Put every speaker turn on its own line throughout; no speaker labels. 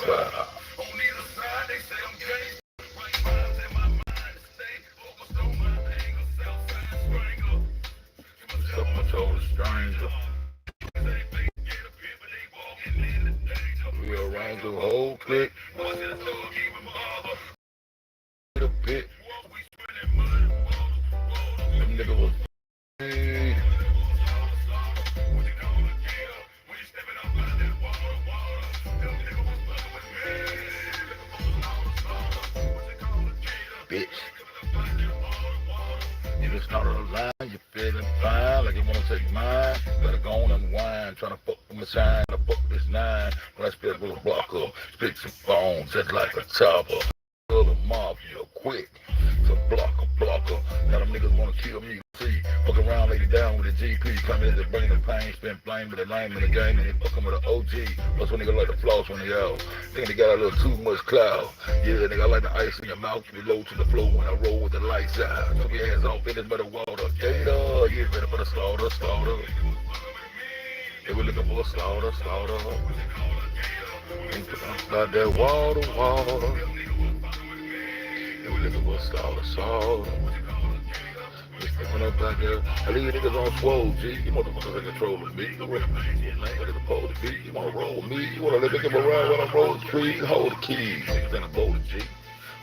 Wow. So much old stranger. Rearrange the whole clip. A bit. Them nigga was paid. Bitch. If it's not on the line, you feeling fine, like you wanna take mine. Better go on and whine, tryna fuck with my shine, tryna fuck this nine. When I spit with a blocker, spit some bones, just like a chopper. Kill the mafia quick, so blocker. Now them niggas wanna kill me, see. Fuck around, lay it down with a GP, come in to bring the pain, spin flame with a lame in the game, and they fucking with an OG. Plus when nigga like the floss when they out. Think they got a little too much cloud. Yeah, nigga, I like the ice in your mouth, we low to the floor when I roll with the lights out. Took your hands off, it is better water. Gator, you ready for the slaughter. They were looking for a slaughter. Ain't about that water. They were looking for a slaughter. They stepping up out there. I leave niggas on swole, G. You motherfuckers in control of me. You ain't what it's supposed to be. You wanna roll with me. You wanna let me get around when I roll the trees. Hold the keys. Niggas in a boat, G.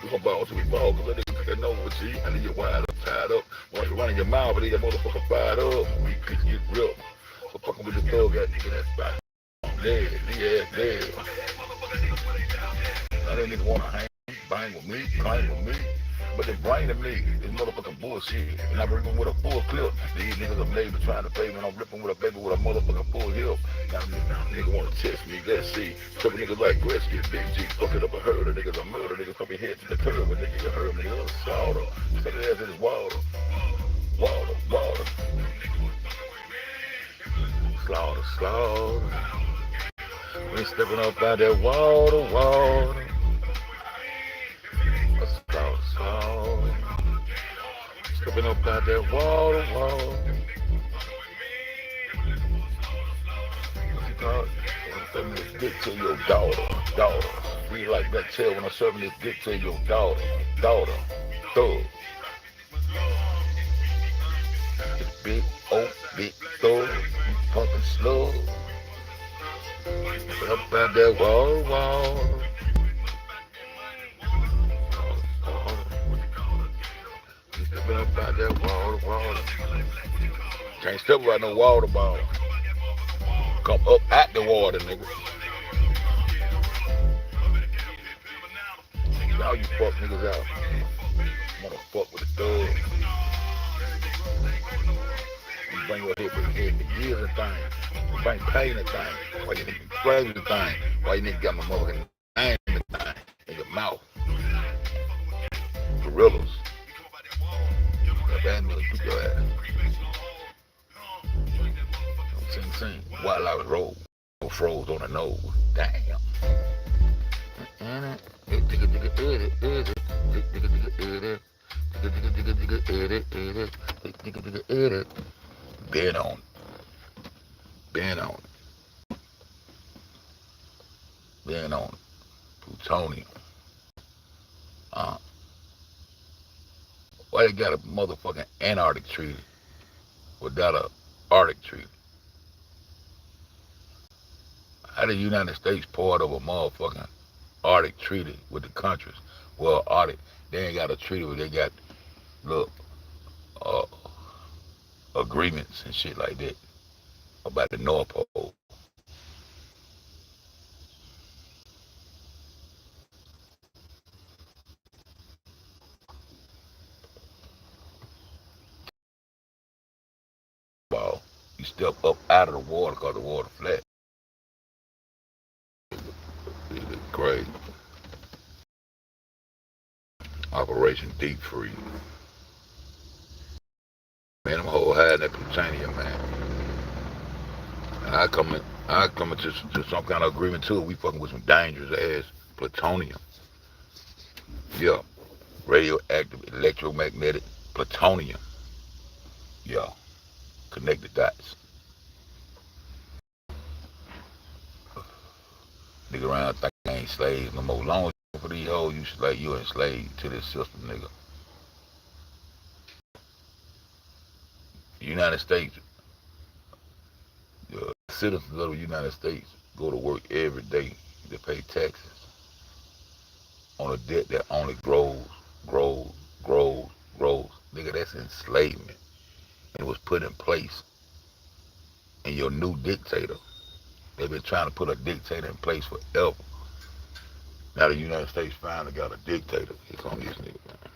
We gon' ball till we fall, cause that nigga get over, G. I need you wide up, tied up. When you running your mouth, I need that motherfucker fired up. We pick you real. So fucking with the thug, that nigga, that spot. Dead. I didn't even wanna bang with me, claim with me. But they brainin' me, this motherfucking bullshit. And I'm ripping with a full clip. These niggas I'm neighbors trying to pay when I'm ripping with a baby with a motherfucking full hip. Now nigga wanna test me, let's see. Trippin' niggas like Gretzky, Big G, fuck it up a herd. Niggas a murder, niggas come your head to the curb. And nigga you heard me, nigga slaughter. Set the ass in this water. Slaughter. We stepping up out that water. Slaughter. Stepping up out that water. What you call it? I'm serving this dick to your daughter. Read like that tail when I'm serving this dick to your daughter. Thug. This big thug. Pumping slow. Up out that wall. Stepping up out that water. Can't step about no water ball. Come up at the water, nigga. Y'all you fuck niggas out. Wanna fuck with the thug. You bring your head for the years and things. You bring pain and things. Why you niggas flagging the thing? Why you niggas got my motherfucking name in the thing? In your mouth. Gorillas. That bad nigga, put your ass. Sing. While I was rolled. No froze on the nose. Damn. Been on. Plutonium. Why they got a motherfucking Antarctic treaty without a Arctic treaty? How the United States part of a motherfucking Arctic treaty with the countries? Well, Arctic, they ain't got a treaty, but they got little agreements and shit like that about the North Pole. You step up out of the water because the water flat. It's great. Operation Deep Freeze. Man, them whole hiding that plutonium, man. And I come into some kind of agreement too. We fucking with some dangerous ass plutonium. Yeah. Radioactive, electromagnetic plutonium. Yeah. Connect the dots. Nigga around thinking ain't slaves no more. Long as you for these hoes, you enslaved to this system, nigga. United States, citizens of the United States go to work every day to pay taxes on a debt that only grows, grows, grows, grows. Nigga, that's enslavement. And it was put in place. And your new dictator, they've been trying to put a dictator in place forever. Now the United States finally got a dictator. It's on this nigga, man.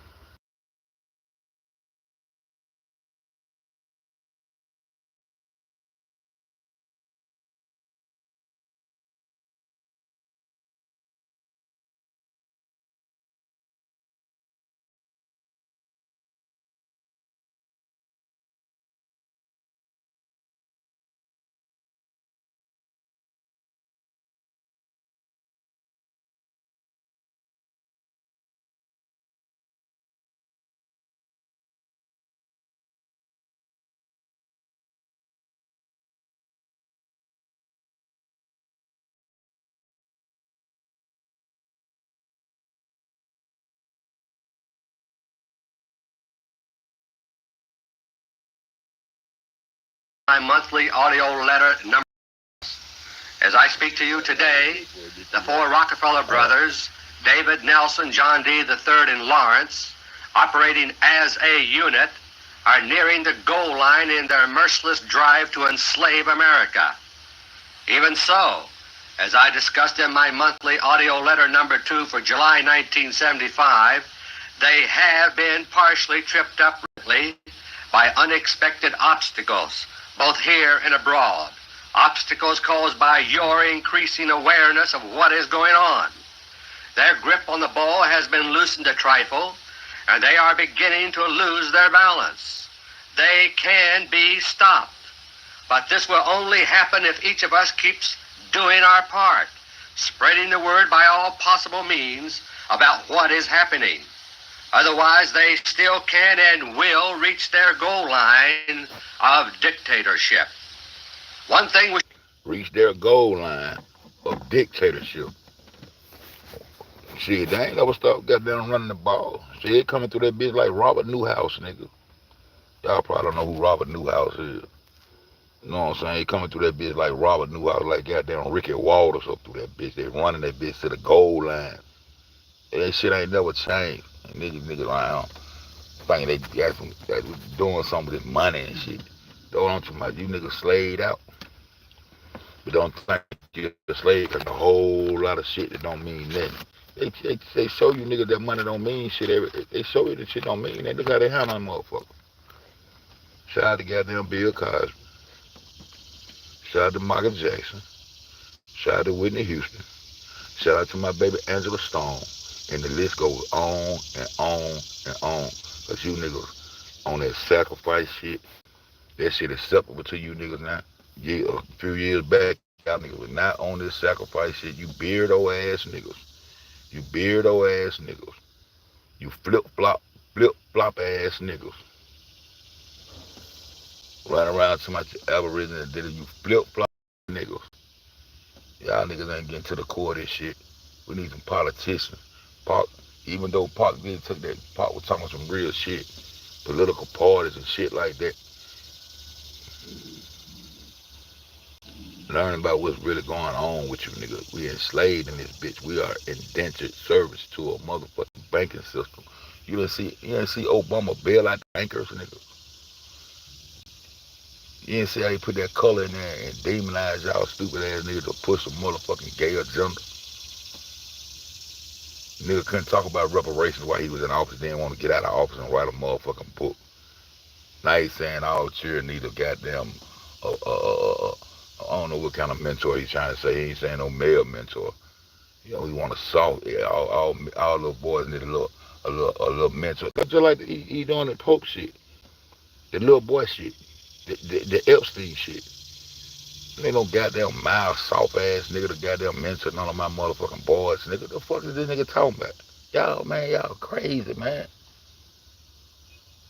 My monthly audio letter number. As I speak to you today, the four Rockefeller brothers, David, Nelson, John D. III, and Lawrence, operating as a unit, are nearing the goal line in their merciless drive to enslave America. Even so, as I discussed in my monthly audio letter number 2 for July 1975, they have been partially tripped up by unexpected obstacles, both here and abroad. Obstacles caused by your increasing awareness of what is going on. Their grip on the ball has been loosened a trifle, and they are beginning to lose their balance. They can be stopped, but this will only happen if each of us keeps doing our part, spreading the word by all possible means about what is happening. Otherwise, they still can and will reach their goal line of dictatorship. One thing we
Reach their goal line of dictatorship. Shit, they ain't never stop goddamn running the ball. Shit, coming through that bitch like Robert Newhouse, nigga. Y'all probably don't know who Robert Newhouse is. You know what I'm saying? He coming through that bitch like Robert Newhouse, like goddamn Ricky Walters up through that bitch. They running that bitch to the goal line. That shit ain't never changed. And niggas around thinking they got some, doing some of this money and shit. Don't you about you niggas slayed out. But don't think you're a slave because a whole lot of shit that don't mean nothing. They show you niggas that money don't mean shit. They show you that shit don't mean nothing. Look how they handle them motherfucker. Shout out to goddamn Bill Cosby. Shout out to Michael Jackson. Shout out to Whitney Houston. Shout out to my baby Angela Stone. And the list goes on and on and on. Because you niggas on that sacrifice shit, that shit is separate to you niggas now. Yeah, a few years back, y'all niggas was not on this sacrifice shit. You beardo ass niggas. You beardo ass niggas. You flip-flop ass niggas. Running around to my Aboriginal and did it. You flip-flop niggas. Y'all niggas ain't getting to the core of this shit. We need some politicians. Park, even though Park did take that, Park was talking some real shit. Political parties and shit like that. Learn about what's really going on with you niggas. We enslaved in this bitch. We are indentured service to a motherfucking banking system. You didn't see Obama bail out the bankers, nigga. You didn't see how he put that color in there and demonize y'all stupid ass niggas to push a motherfucking gay agenda. Nigga couldn't talk about reparations while he was in office. Didn't want to get out of office and write a motherfucking book. Now he's saying all children need a goddamn, I don't know what kind of mentor he's trying to say. He ain't saying no male mentor. You know, he want a soft. Yeah, all little boys need a little mentor. That's just like he doing the Pope shit, the little boy shit, the Epstein shit. Ain't no goddamn mild, soft ass nigga to goddamn mentor none of my motherfucking boys. Nigga, the fuck is this nigga talking about? Y'all, man, y'all crazy, man.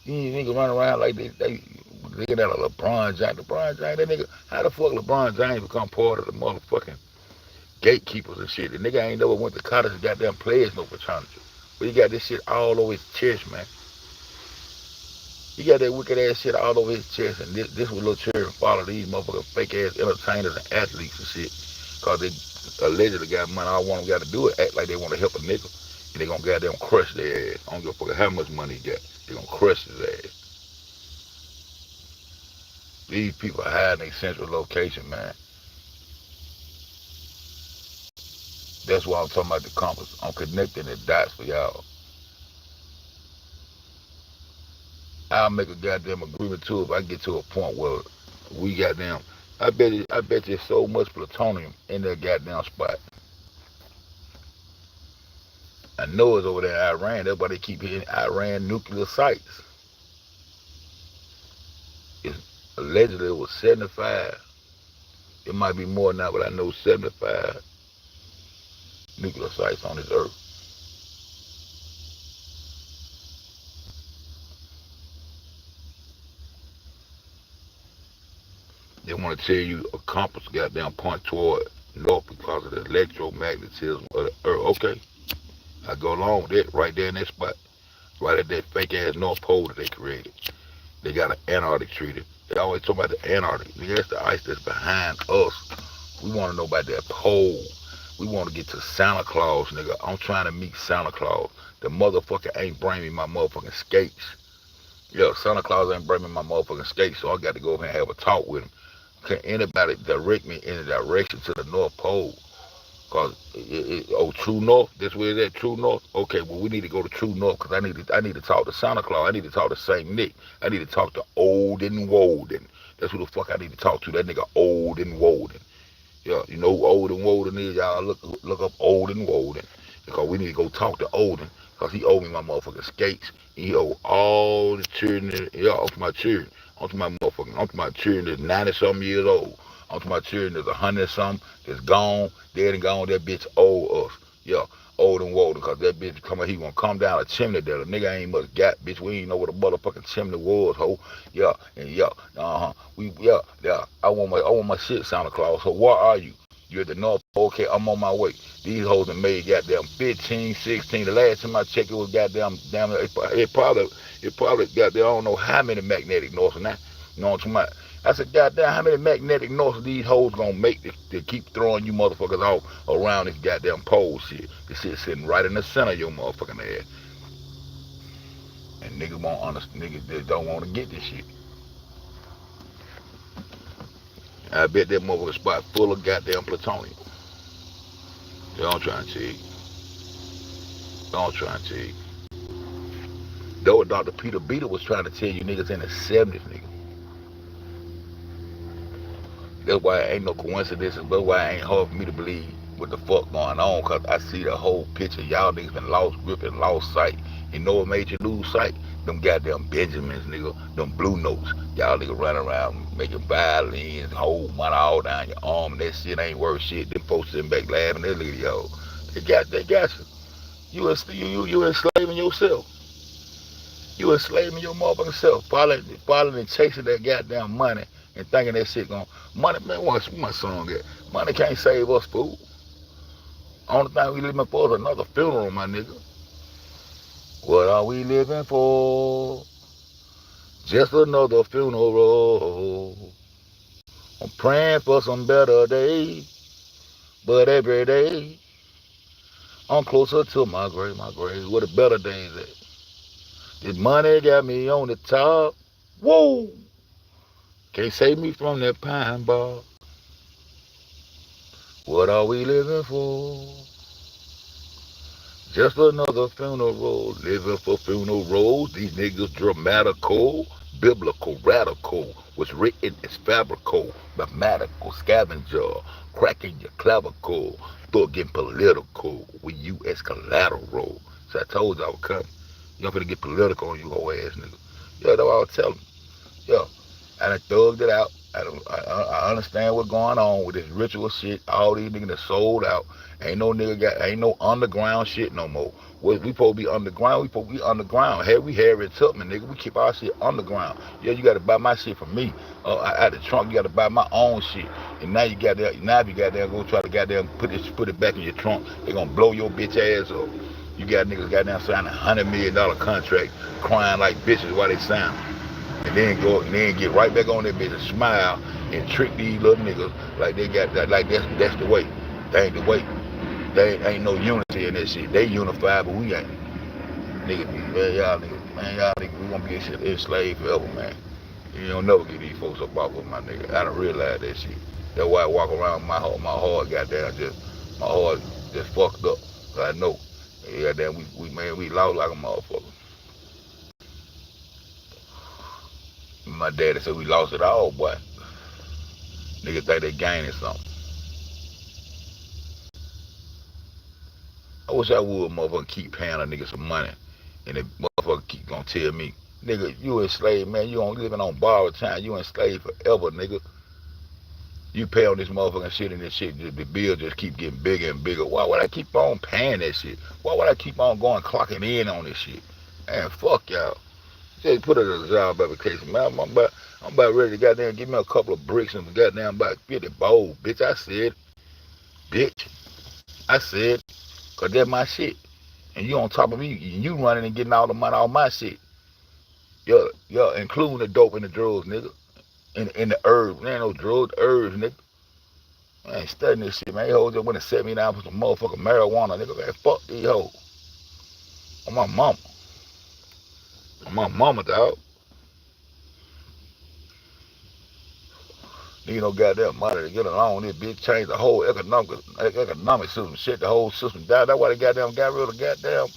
These niggas run around like they looking at a LeBron James. LeBron James, that nigga, how the fuck LeBron James become part of the motherfucking gatekeepers and shit. The nigga ain't never went to college and goddamn pledged no fraternity. But he got this shit all over his chest, man. He got that wicked ass shit all over his chest, and this was little children follow these motherfucking fake ass entertainers and athletes and shit. Cause they allegedly got money. All one of them got to do is act like they want to help a nigga. And they gonna goddamn crush their ass. I don't give a fuck how much money he got. They gonna crush his ass. These people are hiding their central location, man. That's why I'm talking about the compass. I'm connecting the dots for y'all. I'll make a goddamn agreement too if I get to a point where we goddamn. I bet you there's so much plutonium in that goddamn spot. I know it's over there in Iran. That's why they keep hitting Iran nuclear sites. It's allegedly it was 75. It might be more now, but I know 75 nuclear sites on this earth. They want to tell you a compass goddamn point toward north because of the electromagnetism of the earth. Okay, I go along with that right there in that spot. Right at that fake ass North Pole that they created. They got an Antarctic treaty. They always talk about the Antarctic. Nigga, that's the ice that's behind us. We want to know about that pole. We want to get to Santa Claus, nigga. I'm trying to meet Santa Claus. The motherfucker ain't bringing me my motherfucking skates. Yeah, Santa Claus ain't bringing me my motherfucking skates, so I got to go over and have a talk with him. Can anybody direct me in the direction to the North Pole? Cause True North, that's where it's at, True North. Okay, well we need to go to True North because I need to talk to Santa Claus. I need to talk to Saint Nick. I need to talk to Olden Woden. That's who the fuck I need to talk to. That nigga Olden Woden. Yeah, you know who Olden Woden is? Y'all look up Olden Woden because we need to go talk to Olden because he owe me my motherfucking skates. He owe all the children. Yeah, off my children. Onto my children that's 90-something years old. Onto my children that's 100-something, that's gone, dead and gone. That bitch owe us. Yeah, old and Walden, because that bitch coming, he gonna come down a chimney there. The nigga ain't much got, bitch. We ain't know what a motherfucking chimney was, ho. Yeah, and yeah, yeah. I want my shit, Santa Claus. So where are you? You at the North Pole? Okay, I'm on my way. These hoes have made goddamn 15, 16. The last time I checked, it was goddamn, it probably got there, I don't know how many magnetic norths now. You know what I'm talking about? I said, goddamn, how many magnetic norths these hoes gonna make to keep throwing you motherfuckers off around this goddamn pole shit? This shit sitting right in the center of your motherfucking ass. And niggas won't understand, niggas just don't want to get this shit. I bet that motherfucker spot full of goddamn plutonium. Don't try and cheat. Don't try and cheat. Though Dr. Peter Beater was trying to tell you niggas in the 70s, nigga. That's why it ain't no coincidence. That's why it ain't hard for me to believe what the fuck going on, because I see the whole picture. Y'all niggas been lost grip and lost sight. You know what made you lose sight? Them goddamn Benjamins, nigga. Them blue notes. Y'all niggas running around making violins, hold money all down your arm, and that shit ain't worth shit. Them folks sitting back laughing. They look at y'all. They got you. You enslaving yourself. You enslaving your motherfucking self. Following and chasing that goddamn money and thinking that shit gon' money, man, what's my song at? Money can't save us, fool. Only thing we living for is another funeral, my nigga. What are we living for? Just another funeral. I'm praying for some better days, but every day I'm closer to my grave, where the better days at. This money got me on the top. Whoa! Can't save me from that pine bar. What are we living for? Just another funeral. Living for funerals. These niggas dramatical, biblical, radical. What's written is fabrical, mathematical, scavenger. Cracking your clavicle. Thugging political. With you as collateral. So I told you I was coming. You ain't finna get political on you whole ass nigga. Yeah, that's what I was telling. Yeah. And I thugged it out. I understand what's going on with this ritual shit. All these niggas that sold out. Ain't no underground shit no more. We supposed to be underground. We supposed to be underground. Hey, we Harriet Tubman, nigga. We keep our shit underground. Yeah, you got to buy my shit from me. Out the trunk, you got to buy my own shit. And now you got there. Now if you got there, go try to goddamn put it back in your trunk. They gonna blow your bitch ass up. You got niggas goddamn signing $100 million contract, crying like bitches while they sign. And then get right back on that bitch and smile and trick these little niggas like they got that, like that's the way. That ain't the way. There ain't no unity in that shit. They unified, but we ain't. Nigga, man, y'all niggas, we gonna be enslaved forever, man. You don't never get these folks up off of my nigga. I don't realize that shit. That's why I walk around my heart my heart just fucked up. I know. Yeah, damn, we lost like a motherfucker. My daddy said we lost it all, boy. Niggas think they gaining something. I wish I would, motherfucker, keep paying a nigga some money. And the motherfucker keep gonna tell me, nigga, you enslaved, man. You don't living on borrowed time. You enslaved forever, nigga. You pay on this motherfucking shit and this shit, the bill just keep getting bigger and bigger. Why would I keep on paying that shit? Why would I keep on clocking in on this shit? Man, fuck y'all. Just put it as a job application, man. I'm about ready to goddamn give me a couple of bricks and goddamn about 50 bowls, bitch. I said, bitch. I said, cause that's my shit. And you on top of me, you running and getting all the money off my shit. Yeah, including the dope and the drugs, nigga. And the herbs. There ain't no drugs, herbs, nigga. I ain't studying this shit, man. These hoes just went and set me down for some motherfucking marijuana, nigga. Man, fuck these hoes. On my mama. On my mama, dog. Need no goddamn money to get along. This bitch changed the whole economic system, shit the whole system down. That's why they goddamn got rid of goddamn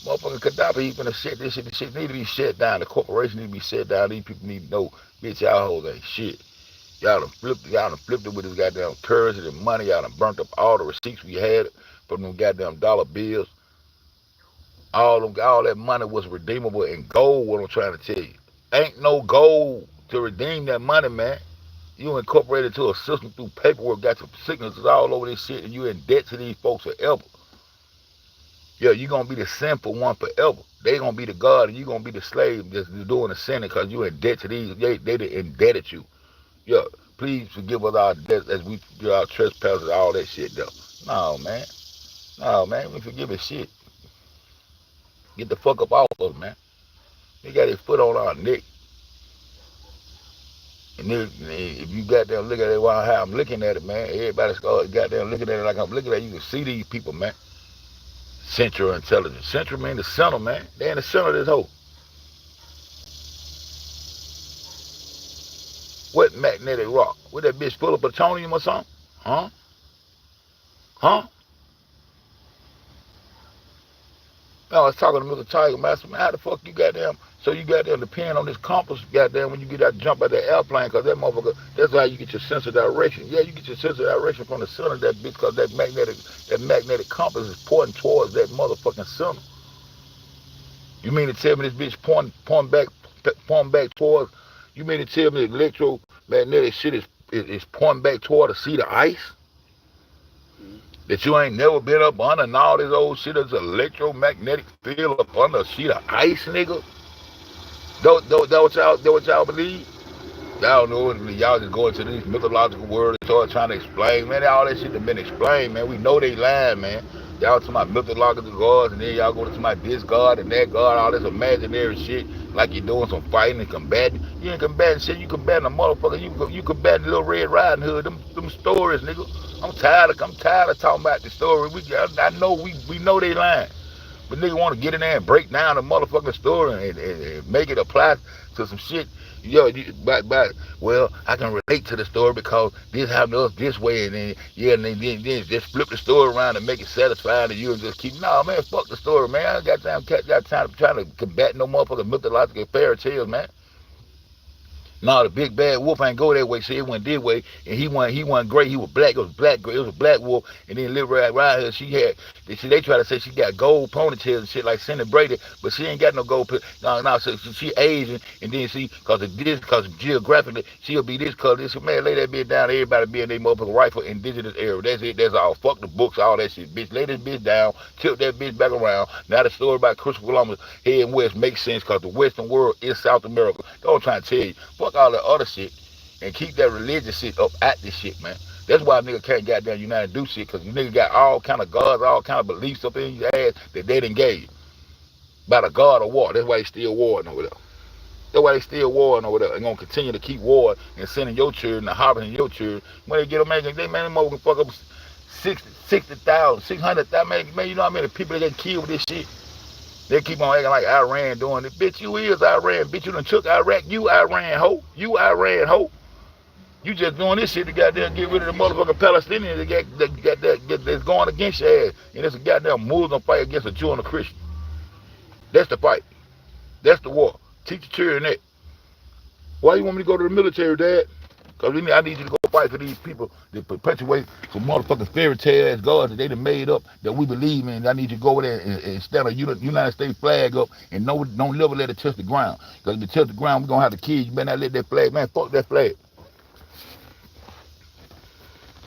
motherfucking Gaddafi. He finna shit this shit. This shit need to be shut down. The corporation need to be shut down. These people need to know, bitch, y'all hoes ain't shit. Y'all done flipped it with this goddamn currency and money. Y'all done burnt up all the receipts we had from them goddamn dollar bills. All that money was redeemable in gold, what I'm trying to tell you. Ain't no gold to redeem that money, man. You incorporated to a system through paperwork, got some signatures all over this shit, and you in debt to these folks forever. Yeah, you gonna be the sinful one forever. They gonna be the God, and you gonna be the slave just doing the sin because you in debt to these. They indebted you. Yeah, please forgive us our debts as we forgive our trespasses, all that shit though. No, man, we forgiving shit. Get the fuck up off us, man. They got his foot on our neck. And if you goddamn look at it while how I'm looking at it, man, everybody's goddamn looking at it like I'm looking at it. You can see these people, man. Central intelligence. Central mean the center, man. They in the center of this hole. What magnetic rock? What that bitch full of plutonium or something? Huh? I was talking to Mr. Tiger Master, man, how the fuck you goddamn, so you goddamn depend on this compass, goddamn, when you get out jump out that airplane, because that motherfucker, that's how you get your sense of direction. Yeah, you get your sense of direction from the center of that bitch, because that magnetic compass is pointing towards that motherfucking center. You mean to tell me this bitch pointing back towards, you mean to tell me the electromagnetic shit is pointing back toward a sheet of ice? That you ain't never been up under and all this old shit is electromagnetic field up under a sheet of ice, nigga? That what y'all believe? Y'all know it. Y'all just go into these mythological words and start trying to explain. Man, all that shit have been explained, man. We know they lying, man. Y'all talking about mythological gods, and then y'all go to my this god and that god, all this imaginary shit, like you're doing some fighting and combating. You ain't combating shit. You combating a motherfucker. You combating Little Red Riding Hood. Them stories, nigga. I'm tired of talking about the story. I know we know they lying. But nigga want to get in there and break down the motherfucking story and make it apply to some shit. Yo, well, I can relate to the story because this happened to us this way, and then just flip the story around and make it satisfying to you and just keep. No, man, fuck the story, man. I ain't got time trying to combat no motherfucking mythological fairy tales, man. No, the big bad wolf ain't go that way. So it went this way, and he wasn't gray. He was black. It was black gray. It was a black wolf. And then Little Red Riding Hood, See, they try to say she got gold ponytails and shit like Cindy Brady, but she ain't got no gold. No, so she Asian, and then see, cause geographically, she'll be this color. This man, lay that bitch down. Everybody be in their motherfucking rifle indigenous area. That's it. That's all. Fuck the books, all that shit, bitch. Lay this bitch down. Tilt that bitch back around. Now the story about Christopher Columbus heading west makes sense, cause the Western world is South America. That's what I'm trying to tell you. Fuck all that other shit, and keep that religious shit up at this shit, man. That's why a nigga can't goddamn unite and do shit, because you nigga got all kind of gods, all kind of beliefs up in your ass that they didn't gave you. By the God of war. That's why they still warring over there. That's why they still warring over there. They're going to continue to keep warring and sending your children and harvesting your children. When they get them, man, they can fuck up 60,000, 600,000, man, you know how many people they get killed with this shit? They keep on acting like Iran doing it. Bitch, you is Iran. Bitch, you done took Iraq. You Iran, hoe. You Iran, hoe. You just doing this shit to goddamn get rid of the motherfucking Palestinians that's going against your ass. And it's a goddamn Muslim fight against a Jew and a Christian. That's the fight. That's the war. Teach your children that. Why you want me to go to the military, Dad? Because I need you to go fight for these people that perpetuate some motherfucking fairy tale ass gods that they done made up that we believe in. I need you to go over there and stand a United States flag up and don't never let it touch the ground. Because if it touch the ground, we're going to have to kill you. You better not let that flag, man, fuck that flag.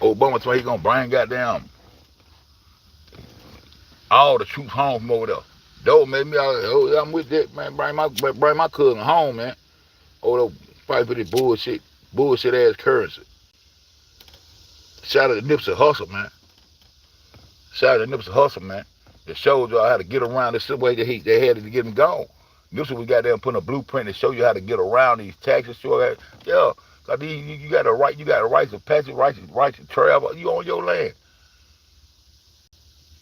Obama told me he gonna bring goddamn all the troops home from over there. Though made me I'm with that, man. Bring my cousin home, man. Oh, fight for this bullshit ass currency. Shout out to Nipsey Hussle, man. Shout out to Nipsey Hussle, man. It showed y'all how to get around this way they had to get him gone. Nipsey, we got them putting a blueprint to show you how to get around these taxes. Yeah. Cause you got a right to passage, right to travel. You on your land,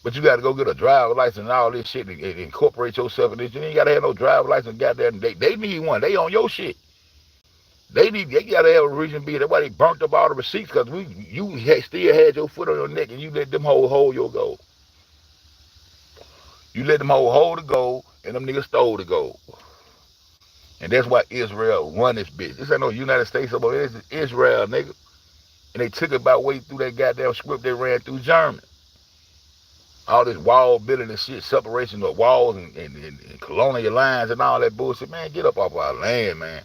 but you got to go get a driver's license and all this shit and incorporate yourself in this. You ain't got to have no driver's license. Goddamn, they need one. They on your shit. They got to have a reason to be. That's why they burnt up all the receipts, cause you still had your foot on your neck and you let them hold your gold. You let them hold the gold, and them niggas stole the gold. And that's why Israel run this bitch. This ain't no United States, but this is Israel, nigga. And they took it by way through that goddamn script they ran through Germany. All this wall building and shit, separation of walls and colonial lines and all that bullshit. Man, get up off our land, man.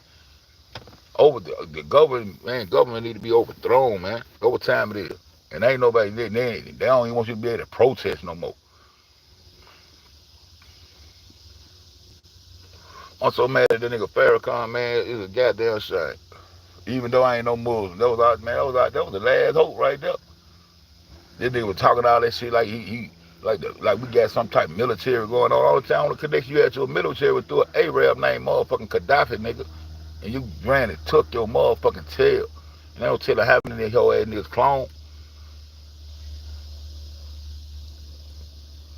The government need to be overthrown, man. Over time it is. And ain't nobody, they don't even want you to be able to protest no more. I'm so mad at that nigga Farrakhan, man. It's a goddamn shame. Even though I ain't no Muslim, that was the last hope right there. This nigga was talking all that shit like like we got some type of military going on all the time. The connection you had to a military was through an Arab named motherfucking Gaddafi, nigga. And you ran and took your motherfucking tail. And they don't tell it happening to your ass niggas clone.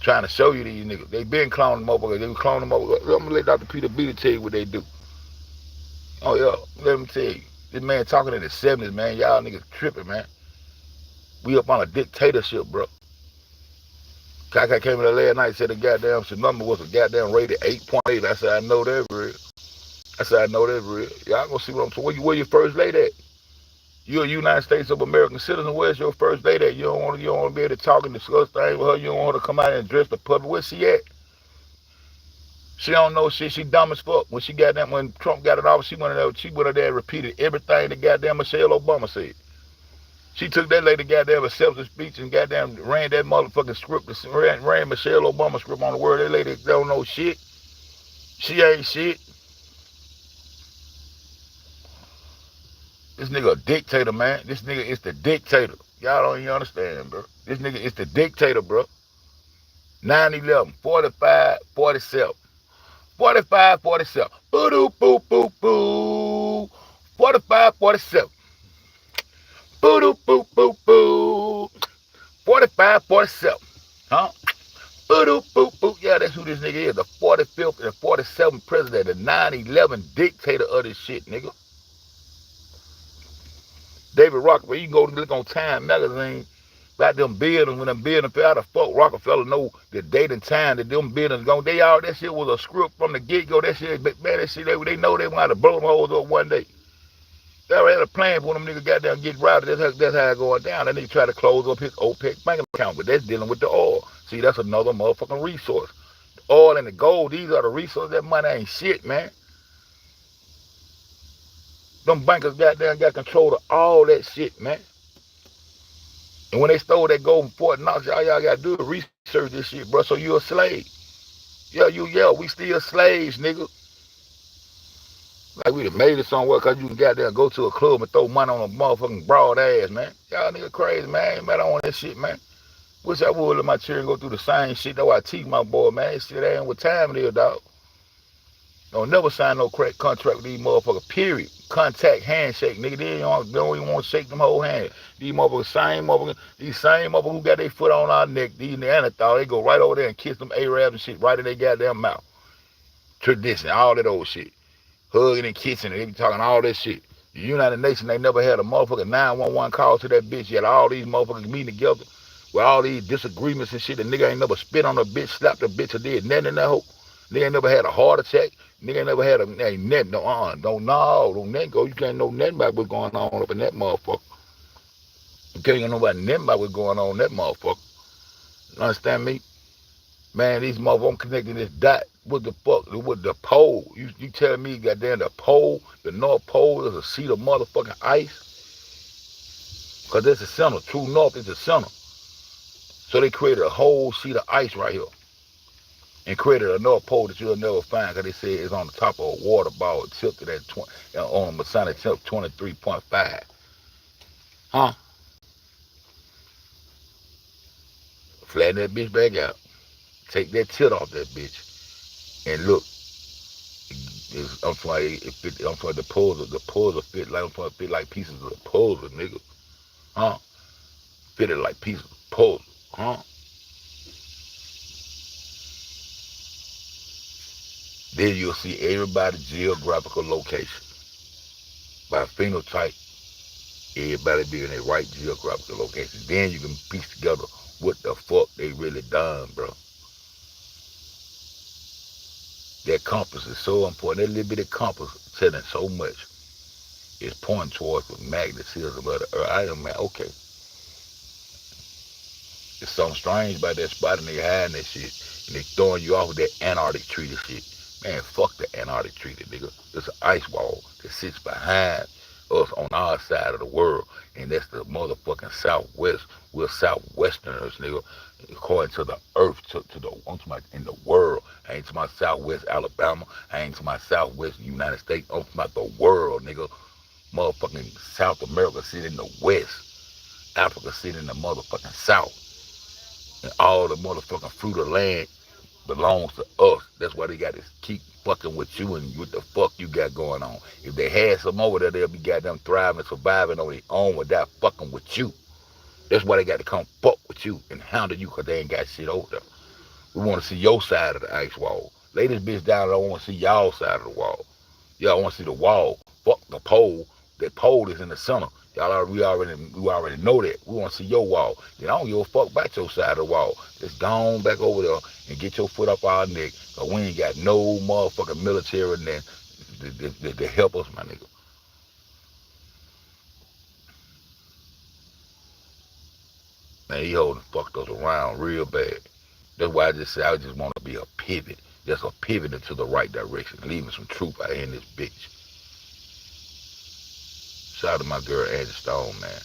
Trying to show you these niggas. They been cloning motherfuckers. They been cloning motherfuckers. I'm gonna let Dr. Peter B tell you what they do. Oh yeah, let me tell you. This man talking in the 70s, man. Y'all niggas tripping, man. We up on a dictatorship, bro. Kaka came in there last night and said the goddamn number was a goddamn rated 8.8. I said, I know that real. Y'all gonna see what I'm saying. Where your first lady at? You're a United States of American citizen. Where's your first lady at? You don't want to be able to talk and discuss things with her. You don't want her to come out and address the public. Where's she at? She don't know shit. She dumb as fuck. When Trump got it off, she went in there and repeated everything that goddamn Michelle Obama said. She took that lady goddamn acceptance speech and goddamn ran that motherfucking script, ran Michelle Obama script on the word. That lady don't know shit. She ain't shit. This nigga a dictator, man. This nigga is the dictator. Y'all don't even understand, bro. This nigga is the dictator, bro. 9/11, 45, 47. 45, 47. Boo-doo, boo, boo, boo. 45, 47. Boo-doo, boo, boo, boo. 45, 47. Huh? Boo-doo, boo, boo. Yeah, that's who this nigga is. The 45th and 47th president, the 9/11 dictator of this shit, nigga. David Rockefeller, you can go look on Time magazine about them buildings. When them buildings fell out, the fuck Rockefeller know the date and time that them buildings gone. That shit was a script from the get-go. That shit, man, that shit, they know they want to blow them hoes up one day. They already had a plan for them niggas got down get routed. That's how it going down. Then they try to close up his OPEC bank account, but that's dealing with the oil. See, that's another motherfucking resource. The oil and the gold, these are the resources. That money ain't shit, man. Them bankers goddamn got control of all that shit, man. And when they stole that gold from Fort Knox, all y'all gotta do is research this shit, bro. So you a slave. Yeah, we still slaves, nigga. Like we done made it somewhere cause you can goddamn go to a club and throw money on a motherfucking broad ass, man. Y'all nigga crazy, man. Man, I don't want that shit, man. Wish I would let my children go through the same shit. That's why I teach my boy, man. This shit ain't what time it is, dog. Don't never sign no crack contract with these motherfuckers, period. Contact, handshake, nigga. They don't even want to shake them whole hand. These same motherfuckers who got their foot on our neck, these Neanderthal, they go right over there and kiss them Arabs and shit right in their goddamn mouth. Tradition, all that old shit. Hugging and kissing, and they be talking all that shit. The United Nations, they never had a motherfucking 911 call to that bitch yet. All these motherfuckers meeting together with all these disagreements and shit. The nigga ain't never spit on a bitch, slapped a bitch, or did nothing in that hoe. Nigga ain't never had a heart attack. Nigga ain't never had ain't nothing, don't nothing go. You can't know nothing about what's going on up in that motherfucker. You can't know about nothing about what's going on in that motherfucker. You understand me? Man, these motherfuckers, I'm connecting this dot. What the fuck? With the pole? You telling me, goddamn, the pole, the North Pole is a sheet of motherfucking ice? Because that's the center. True North is the center. So they created a whole sheet of ice right here. And created a North Pole that you'll never find because they say it's on the top of a water ball tilted at on a Masonic tilt 23.5. Huh? Flatten that bitch back out. Take that tilt off that bitch. And look, I'm sorry, the puzzle fit like pieces of the puzzle, nigga. Huh? Fitted like pieces of puzzle. Huh? Then you'll see everybody's geographical location. By phenotype, everybody be in their right geographical location. Then you can piece together what the fuck they really done, bro. That compass is so important. That little bit of compass telling so much. It's pointing towards the magnetism of the earth. I am, man, okay. There's something strange about that spot and they hiding that shit. And they throwing you off with that Antarctic treaty shit. Man, fuck the Antarctic treaty, nigga. There's an ice wall that sits behind us on our side of the world. And that's the motherfucking Southwest. We're Southwesterners, nigga. According to the earth, to the in the world. I ain't to my Southwest Alabama. I ain't to my Southwest United States. I'm talking about the world, nigga. Motherfucking South America sit in the west. Africa sit in the motherfucking south. And all the motherfucking fruit of land belongs to us. That's why they got to keep fucking with you and what the fuck you got going on. If they had some over there, they'll be goddamn thriving and surviving on their own without fucking with you. That's why they got to come fuck with you and handle you because they ain't got shit over there. We want to see your side of the ice wall. Lay this bitch down, I don't want to see y'all side of the wall. Y'all want to see the wall. Fuck the pole. That pole is in the center. We already know that. We want to see your wall. Then I don't give a fuck about your side of the wall. Just go on back over there and get your foot up our neck. Cause we ain't got no motherfucking military then to help us, my nigga. Man, he holding fucked us around real bad. That's why I just say I just want to be a pivot. Just a pivot into the right direction. Leaving some truth out here in this bitch. Shout out to my girl Angie Stone, man.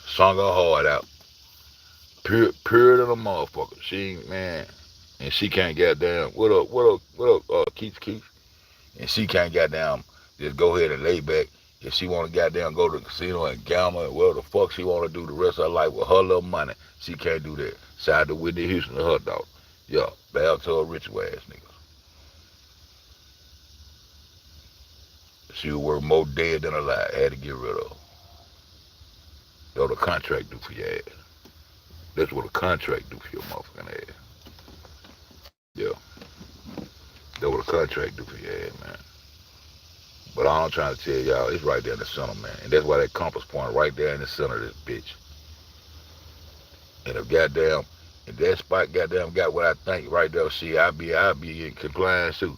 Sung her heart out. Pure to the motherfucker. She ain't, man. And she can't goddamn, what up, Keith? And she can't goddamn just go ahead and lay back. If she want to goddamn go to the casino and gamble and whatever the fuck she want to do the rest of her life with her little money, she can't do that. Shout out to Whitney Houston and her dog. Yeah, bow to her rich ass niggas. She was worth more dead than alive. Had to get rid of her. That's what a contract do for your ass. That's what a contract do for your motherfucking ass. Yeah. That's what a contract do for your ass, man. But all I'm trying to tell y'all, it's right there in the center, man. And that's why that compass point right there in the center of this bitch. And if that spot goddamn got what I think right there, see, I'll be in compliance too.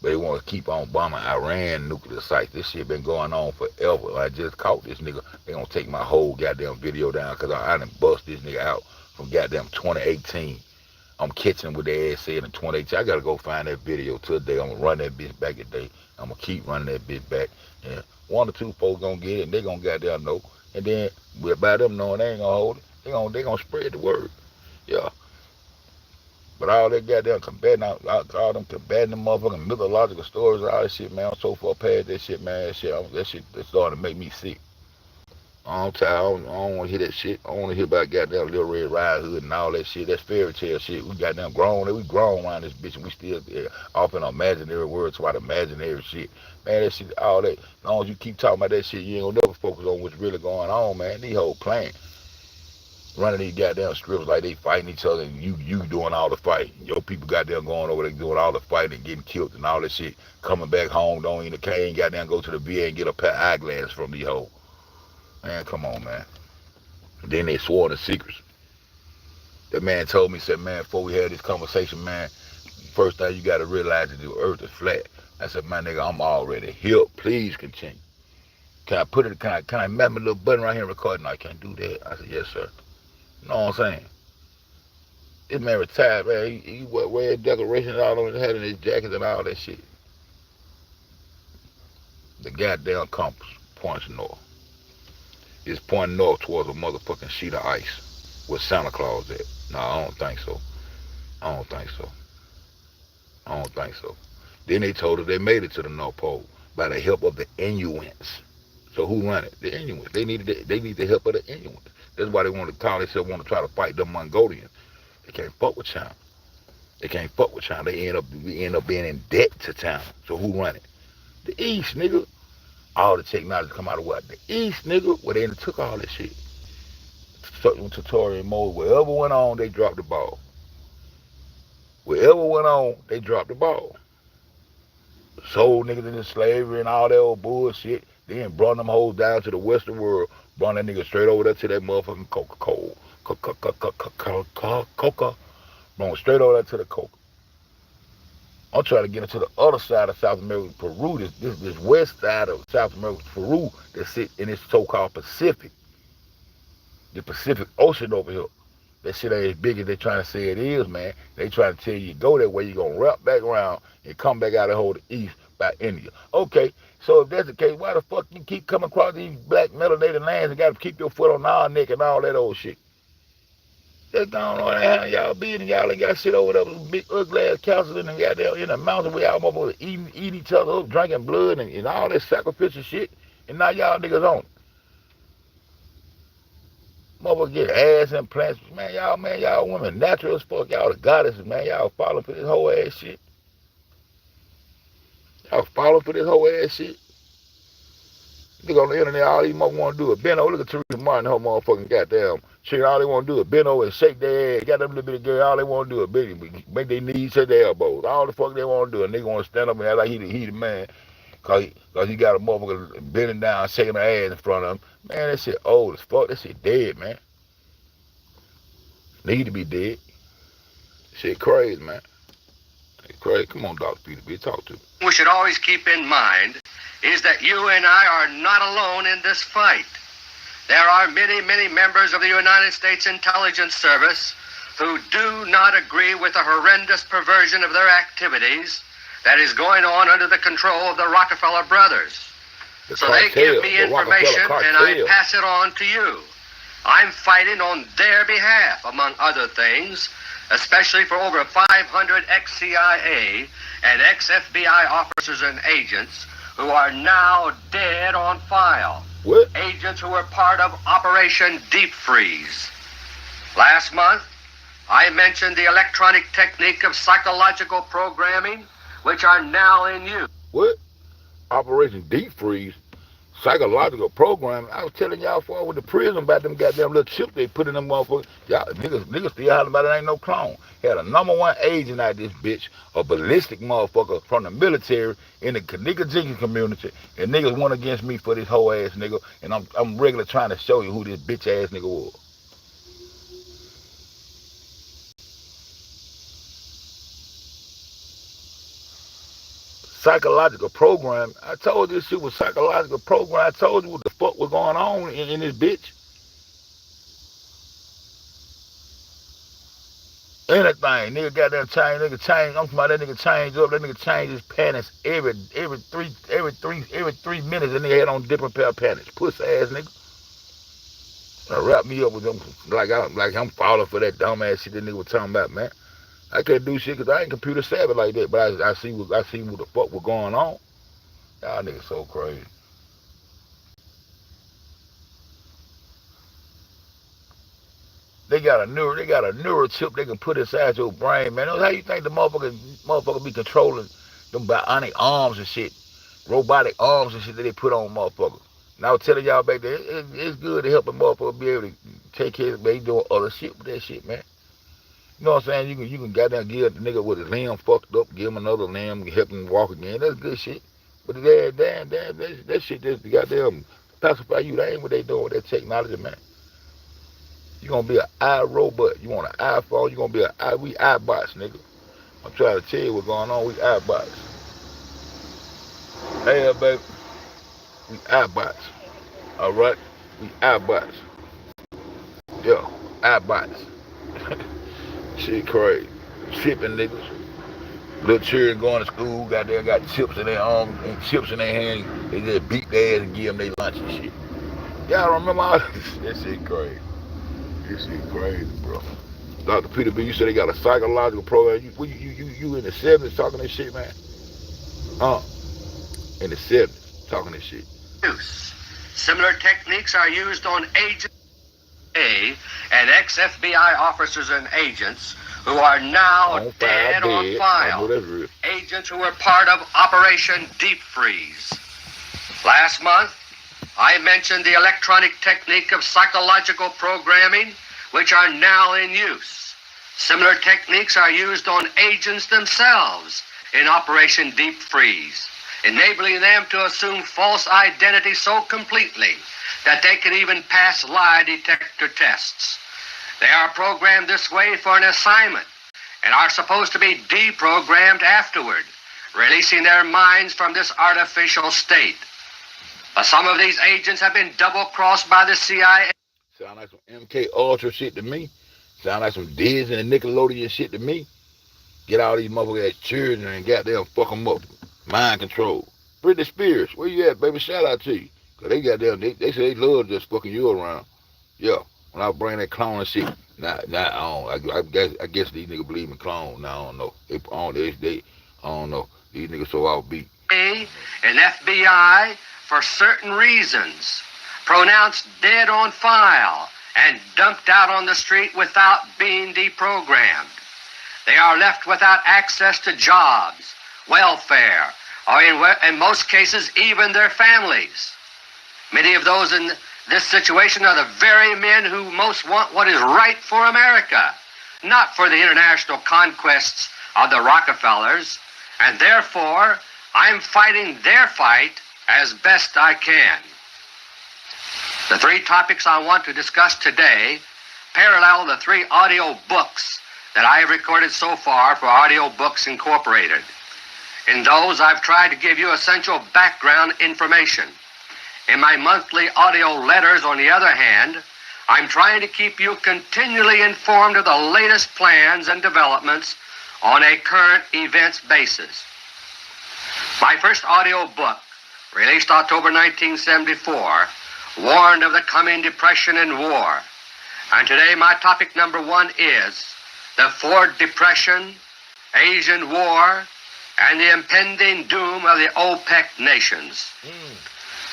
But they want to keep on bombing Iran nuclear sites. This shit been going on forever. I just caught this nigga. They gonna take my whole goddamn video down because I done bust this nigga out from goddamn 2018. I'm catching him with their ass said in 2018. I gotta go find that video today. I'm gonna run that bitch back today. I'm gonna keep running that bitch back. And one or two folks gonna get it and they gonna goddamn know. And then by them knowing they ain't gonna hold it, they gonna spread the word. Yeah. But all that goddamn combating, all them combating them motherfucking mythological stories, all that shit, man, I'm so far past that shit, man. That shit that's starting to make me sick. I'm tired. I don't want to hear that shit. I want to hear about goddamn Little Red Riding Hood and all that shit. That's fairy tale shit. We goddamn grown. We grown around this bitch and we still off in imaginary words about imaginary shit. Man, that shit, all that. As long as you keep talking about that shit, you ain't gonna never focus on what's really going on, man. These whole playing. Running these goddamn strips like they fighting each other and you doing all the fighting. Your people goddamn going over there doing all the fighting and getting killed and all that shit. Coming back home, don't even can't goddamn go to the VA and get a pair of eyeglasses from these hoes. Man, come on, man. Then they swore the secrets. That man told me, said, man, before we had this conversation, man, first thing you got to realize is the earth is flat. I said, my nigga, I'm already here. Please continue. Can I put it, can I map my little button right here and record? No, I can't do that. I said, yes, sir. You know what I'm saying? This man retired, man. He wear decorations all on his head and his jacket and all that shit. The goddamn compass points north. It's pointing north towards a motherfucking sheet of ice where Santa Claus at. No, I don't think so. I don't think so. I don't think so. Then they told us they made it to the North Pole by the help of the Inuits. So who run it? The Inuits. They need the help of the Inuits. That's why they want to call themselves, want to try to fight the Mongolians. They can't fuck with China. They can't fuck with China. They end up being in debt to China. So who run it? The East, nigga. All the technology come out of what? The East, nigga. Where they took all this shit. Tutorial mode. Wherever went on, they dropped the ball. Wherever went on, they dropped the ball. Sold niggas into slavery and all that old bullshit. Then brought them hoes down to the Western world. Brought that nigga straight over there to that motherfucking Coca-Cola. Coca. Brought straight over there to the Coca. I'm trying to get into the other side of South America, Peru. This west side of South America, Peru, that sits in this so-called Pacific. The Pacific Ocean over here. That shit ain't as big as they trying to say it is, man. They trying to tell you go that way, you're going to wrap back around and come back out of the whole east by India. Okay, so if that's the case, why the fuck you keep coming across these black melanated lands and got to keep your foot on our neck and all that old shit? Just going on there, y'all being, y'all ain't got shit over there with big ugly ass council in the mountain where y'all motherfuckers eat each other up, drinking blood and all that sacrificial shit. And now y'all niggas on it. Motherfuckers get ass implants. Man, y'all women natural as fuck. Y'all the goddesses, man. Y'all falling for this whole ass shit. Y'all falling for this whole ass shit. Look on the internet, all these motherfuckers want to do is bend over. Look at Teresa Martin, her motherfucking goddamn chicken. All they want to do is bend over and shake their ass. Got them little bitty girl. All they want to do is make their knees touch their elbows. All the fuck they want to do. And they want to stand up and act like he the man. Cause he got a motherfucker bending down, shaking her ass in front of him. Man, that shit old as fuck. That shit dead, man. Need to be dead. Shit crazy, man. Shit crazy. Come on, Dr. Peter B. Talk to me.
We should always keep in mind is that you and I are not alone in this fight. There are many, many members of the United States Intelligence Service who do not agree with the horrendous perversion of their activities that is going on under the control of the Rockefeller brothers. So they give me information and I pass it on to you. I'm fighting on their behalf, among other things, especially for over 500 ex-CIA and ex-FBI officers and agents who are now dead on file.
What?
Agents who were part of Operation Deep Freeze. Last month, I mentioned the electronic technique of psychological programming, which are now in use.
What? Operation Deep Freeze? Psychological programming? I was telling y'all before with the prison about them goddamn little chips they put in them motherfuckers. Y'all niggas still hollering about it ain't no clone. Had a #1 agent out this bitch, a ballistic motherfucker from the military in the Kanika Jenkins community, and niggas went against me for this whole ass nigga, and I'm regularly trying to show you who this bitch ass nigga was. psychological program. I told you this shit was psychological program. I told you what the fuck was going on in this bitch. Anything, nigga change. I'm talking about that nigga change up. That nigga change his panties every 3 minutes. That nigga had on different pair of panties. Pussy ass nigga. Wrap me up with them like I'm falling for that dumb ass shit that nigga was talking about, man. I can't do shit because I ain't computer savvy like that, but I see what the fuck was going on. Y'all niggas so crazy. They got a neural chip they can put inside your brain, man. How you think the motherfucker be controlling them bionic arms and shit, robotic arms and shit that they put on motherfuckers? And I was telling y'all back there, it's good to help a motherfucker be able to take care of, they doing other shit with that shit, man. You know what I'm saying? You can goddamn give the nigga with his limb fucked up, give him another limb, help him walk again. That's good shit. But that shit just goddamn pacify you. That ain't what they doing with that technology, man. You gonna be an iRobot. You want an iPhone, you gonna be we iBots, nigga. I'm trying to tell you what's going on. We iBots. Hey, baby. We iBots. All right? We iBots. Yeah, iBots. Shit crazy. Shipping niggas. Little children going to school, got chips in their arms and chips in their hand. They just beat their ass and give them their lunch and shit. Y'all remember all this? That shit crazy. This shit crazy, bro. Dr. Peter B, you said they got a psychological program. You in the 70s talking this shit, man? In the 70s talking this shit.
Similar techniques are used on agents and ex-FBI officers and agents who are now dead on file. Agents who were part of Operation Deep Freeze. Last month, I mentioned the electronic technique of psychological programming, which are now in use. Similar techniques are used on agents themselves in Operation Deep Freeze, enabling them to assume false identity so completely that they can even pass lie detector tests. They are programmed this way for an assignment and are supposed to be deprogrammed afterward, releasing their minds from this artificial state. But some of these agents have been double-crossed by the CIA.
Sound like some MK Ultra shit to me. Sound like some Disney and Nickelodeon shit to me. Get all these motherfuckers as children and goddamn fuck them up. Mind control. Britney Spears, where you at, baby? Shout out to you. Cause they goddamn, they say they love just fucking you around. Yeah, when I bring that clone and shit. I guess these niggas believe in clone. Now I don't know. I don't know. These niggas so outbeat.
And FBI, for certain reasons, pronounced dead on file and dumped out on the street without being deprogrammed. They are left without access to jobs, welfare, or in most cases, even their families. Many of those in this situation are the very men who most want what is right for America, not for the international conquests of the Rockefellers, and therefore, I'm fighting their fight as best I can. The three topics I want to discuss today parallel the three audio books that I have recorded so far for Audio Books Incorporated. In those, I've tried to give you essential background information. In my monthly audio letters, on the other hand, I'm trying to keep you continually informed of the latest plans and developments on a current events basis. My first audio book, released October 1974, warned of the coming depression and war. And today my topic number 1 is the Ford Depression, Asian War, and the impending doom of the OPEC nations.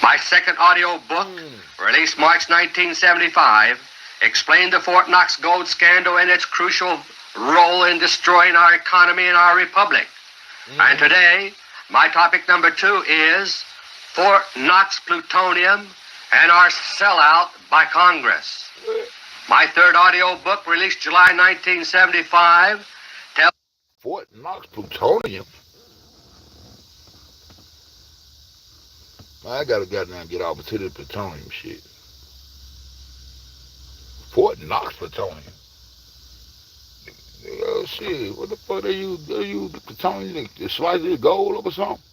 My second audio book, released March 1975, explained the Fort Knox gold scandal and its crucial role in destroying our economy and our republic. And today, my topic number 2 is Fort Knox plutonium and our sellout by Congress. My third audio book, released July 1975, tells
Fort Knox plutonium. I gotta goddamn get off into the plutonium shit. Fort Knox plutonium. Oh shit, what the fuck they use the plutonium to slice it gold up or something?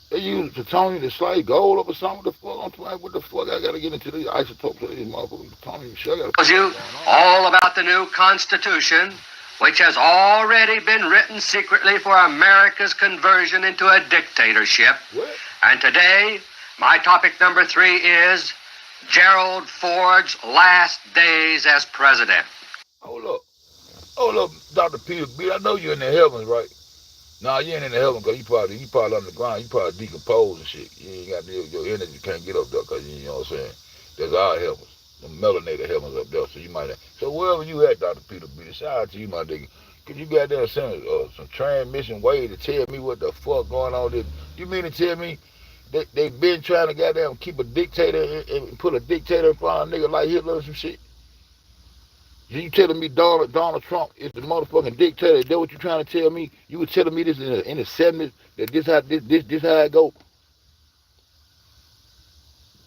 They use plutonium to slay gold up or something. What the fuck? I'm talking, what the fuck? I gotta get into these isotopes of these motherfucking plutonium shit. I gotta
Tells you all about the new Constitution, which has already been written secretly for America's conversion into a dictatorship.
What?
And today, my topic number 3 is Gerald Ford's last days as president.
Hold up, Dr. Peter B. I know you're in the heavens, right? Nah, you ain't in the heaven because you probably underground. You probably decompose and shit. You ain't got your energy. You can't get up there because you know what I'm saying. There's our heavens, the melanated heavens up there. So you might. So wherever you at, Dr. Peter B. Shout out to you, my nigga. Cause you got there some transmission way to tell me what the fuck going on there. You mean to tell me they been trying to goddamn keep a dictator and put a dictator in front of a nigga like Hitler or some shit? You telling me Donald Trump is the motherfucking dictator? Is that what you trying to tell me? You were telling me this in the 70s that this how it go?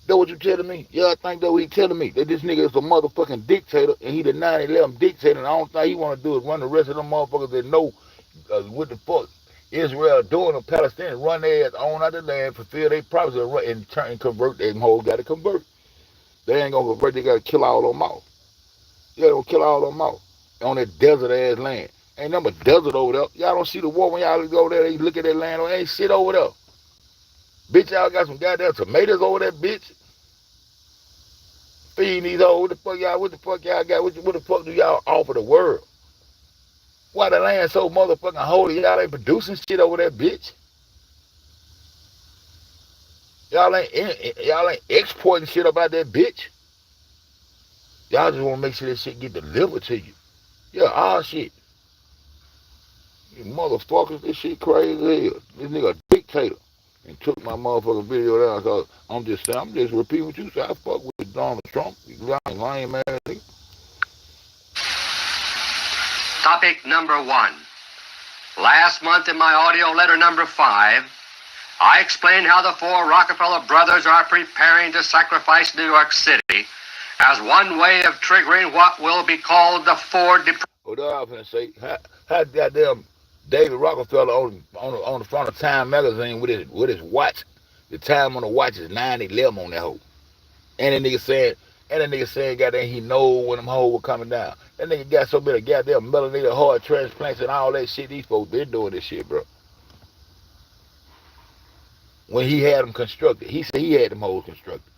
That what you telling me? Yeah, I think that what he telling me that this nigga is a motherfucking dictator and he the 9/11 dictator and the only thing he want to do is run the rest of them motherfuckers that know what the fuck Israel doing and Palestinians run their ass on out the land, fulfill their promises and turn and convert. Them hoes got to convert. They ain't gonna convert. They got to kill all of them off. Yeah, they gonna kill all of them off on that desert ass land. Ain't nothing but desert over there. Y'all don't see the war when y'all go there. They look at that land. Ain't shit over there. Bitch, y'all got some goddamn tomatoes over there, bitch. Feeding these hoes. What the fuck y'all got? What the fuck do y'all offer the world? Why the land so motherfucking holy? Y'all ain't producing shit over there, bitch. Y'all ain't exporting shit up out there, bitch. Y'all just want to make sure that shit get delivered to you. Yeah, all shit. You motherfuckers, this shit crazy as hell. This nigga a dictator. And took my motherfucking video down because I'm just repeating what you said. I fuck with Donald Trump. You lying man. Nigga.
Topic number 1. Last month in my audio letter number 5, I explained how the 4 Rockefeller brothers are preparing to sacrifice New York City as one way of triggering what will be called the Ford Depression.
What I was gonna say, how goddamn David Rockefeller on the front of Time magazine with his watch. The time on the watch is 9/11 on that hoe. And that nigga saying goddamn he know when them hoes were coming down. That nigga got so many goddamn melanated heart transplants and all that shit. These folks been doing this shit, bro. When he had them constructed, he said he had them hoes constructed.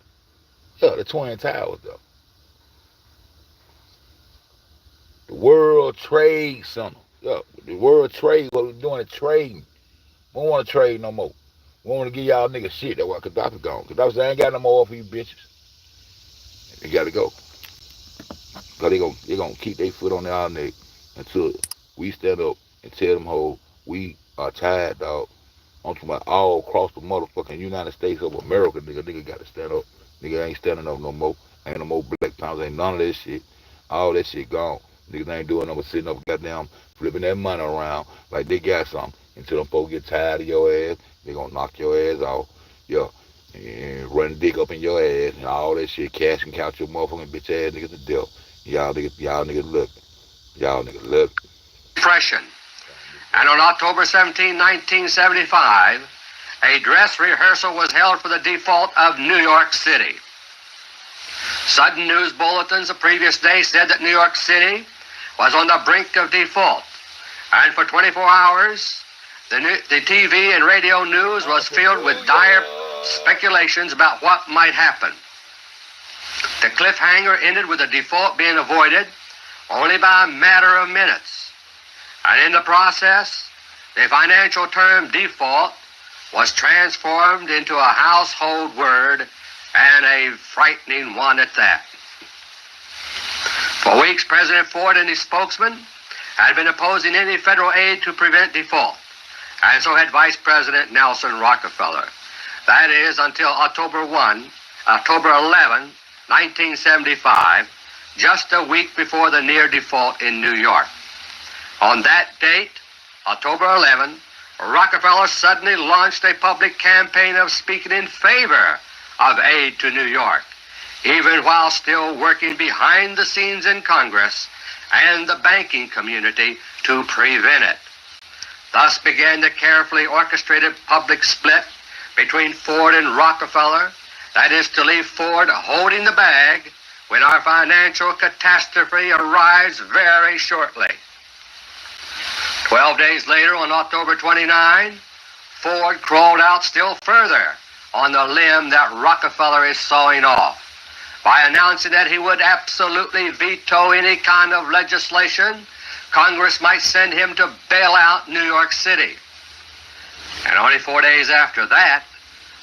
Yeah, the Twin Towers though. The World Trade Center. Yeah, the World Trade, what we doing is trading. We don't want to trade no more. We want to give y'all niggas shit. That's why Gaddafi gone. Gaddafi said, I ain't got no more for you bitches. They got to go. Because they gonna keep their foot on our neck until we stand up and tell them hoes we are tired, dog. I'm talking about all across the motherfucking United States of America, nigga. Nigga got to stand up. Nigga ain't standing up no more. Ain't no more Black Pounds. Ain't none of that shit. All that shit gone. Niggas ain't doing nothing but sitting up goddamn flipping that money around like they got something. Until them folks get tired of your ass, they gonna knock your ass off. Yeah. And run dick up in your ass and all that shit. Cash and count your motherfucking bitch ass niggas to death. Y'all niggas look. Y'all niggas look.
Depression. And on October 17, 1975, a dress rehearsal was held for the default of New York City. Sudden news bulletins the previous day said that New York City was on the brink of default. And for 24 hours, the TV and radio news was filled with dire speculations about what might happen. The cliffhanger ended with the default being avoided only by a matter of minutes. And in the process, the financial term default was transformed into a household word, and a frightening one at that. For weeks, President Ford and his spokesman had been opposing any federal aid to prevent default, and so had Vice President Nelson Rockefeller. That is until October 11, 1975, just a week before the near default in New York. On that date, October 11, Rockefeller suddenly launched a public campaign of speaking in favor of aid to New York, even while still working behind the scenes in Congress and the banking community to prevent it. Thus began the carefully orchestrated public split between Ford and Rockefeller, that is to leave Ford holding the bag when our financial catastrophe arrives very shortly. 12 days later, on October 29, Ford crawled out still further on the limb that Rockefeller is sawing off by announcing that he would absolutely veto any kind of legislation Congress might send him to bail out New York City. And only 4 days after that,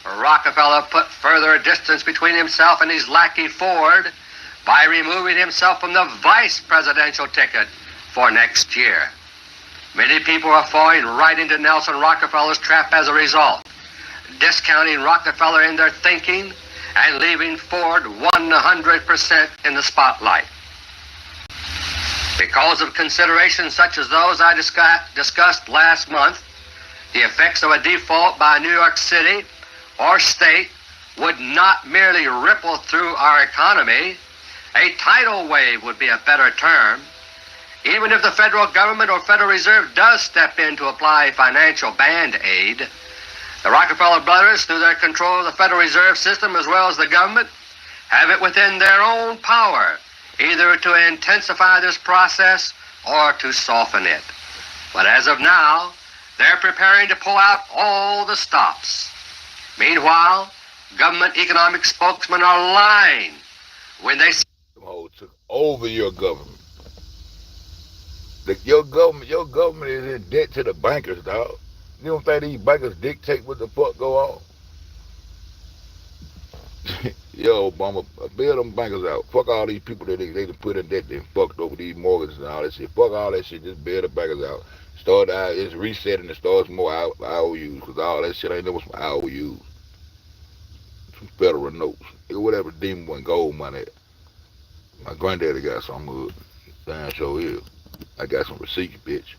Rockefeller put further distance between himself and his lackey Ford by removing himself from the vice presidential ticket for next year. Many people are falling right into Nelson Rockefeller's trap as a result, discounting Rockefeller in their thinking and leaving Ford 100% in the spotlight. Because of considerations such as those I discussed last month, the effects of a default by New York City or state would not merely ripple through our economy. A tidal wave would be a better term. Even if the federal government or Federal Reserve does step in to apply financial band-aid, the Rockefeller brothers, through their control of the Federal Reserve System as well as the government, have it within their own power either to intensify this process or to soften it. But as of now, they're preparing to pull out all the stops. Meanwhile, government economic spokesmen are lying when they say
took over your government. Your government is in debt to the bankers, dog. You don't think these bankers dictate what the fuck go on? Yo, Obama, bail them bankers out. Fuck all these people that they put in debt and fucked over these mortgages and all that shit. Fuck all that shit. Just bail the bankers out. It's resetting and starts more IOUs, because all that shit ain't never some IOUs. Some federal notes. Whatever demon went gold money. My granddaddy got some good. Damn sure is. I got some receipts, bitch.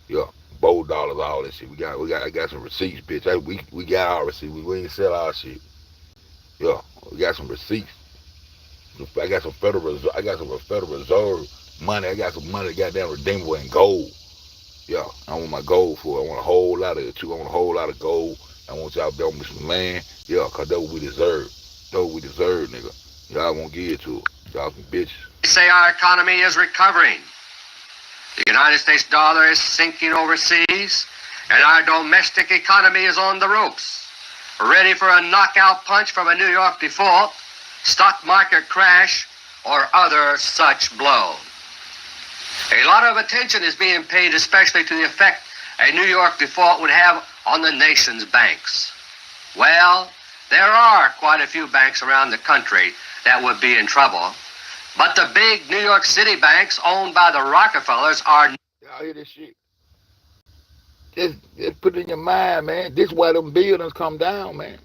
Yeah, bold dollars, all that shit. I got some receipts, bitch. We got our receipts. We ain't sell our shit. Yeah, we got some receipts. I got some Federal Reserve money. I got some money goddamn redeemable in gold. Yeah, I want my gold for it. I want a whole lot of it too. I want a whole lot of gold. I want y'all to build me some land. Yeah, cause that's what we deserve. That's what we deserve, nigga. Y'all won't give it to us. Y'all some bitches.
They say our economy is recovering. The United States dollar is sinking overseas, and our domestic economy is on the ropes, ready for a knockout punch from a New York default, stock market crash, or other such blow. A lot of attention is being paid especially to the effect a New York default would have on the nation's banks. Well, there are quite a few banks around the country that would be in trouble, but the big New York City banks owned by the Rockefellers are...
Y'all hear this shit? Just put it in your mind, man. This is why them buildings come down, man.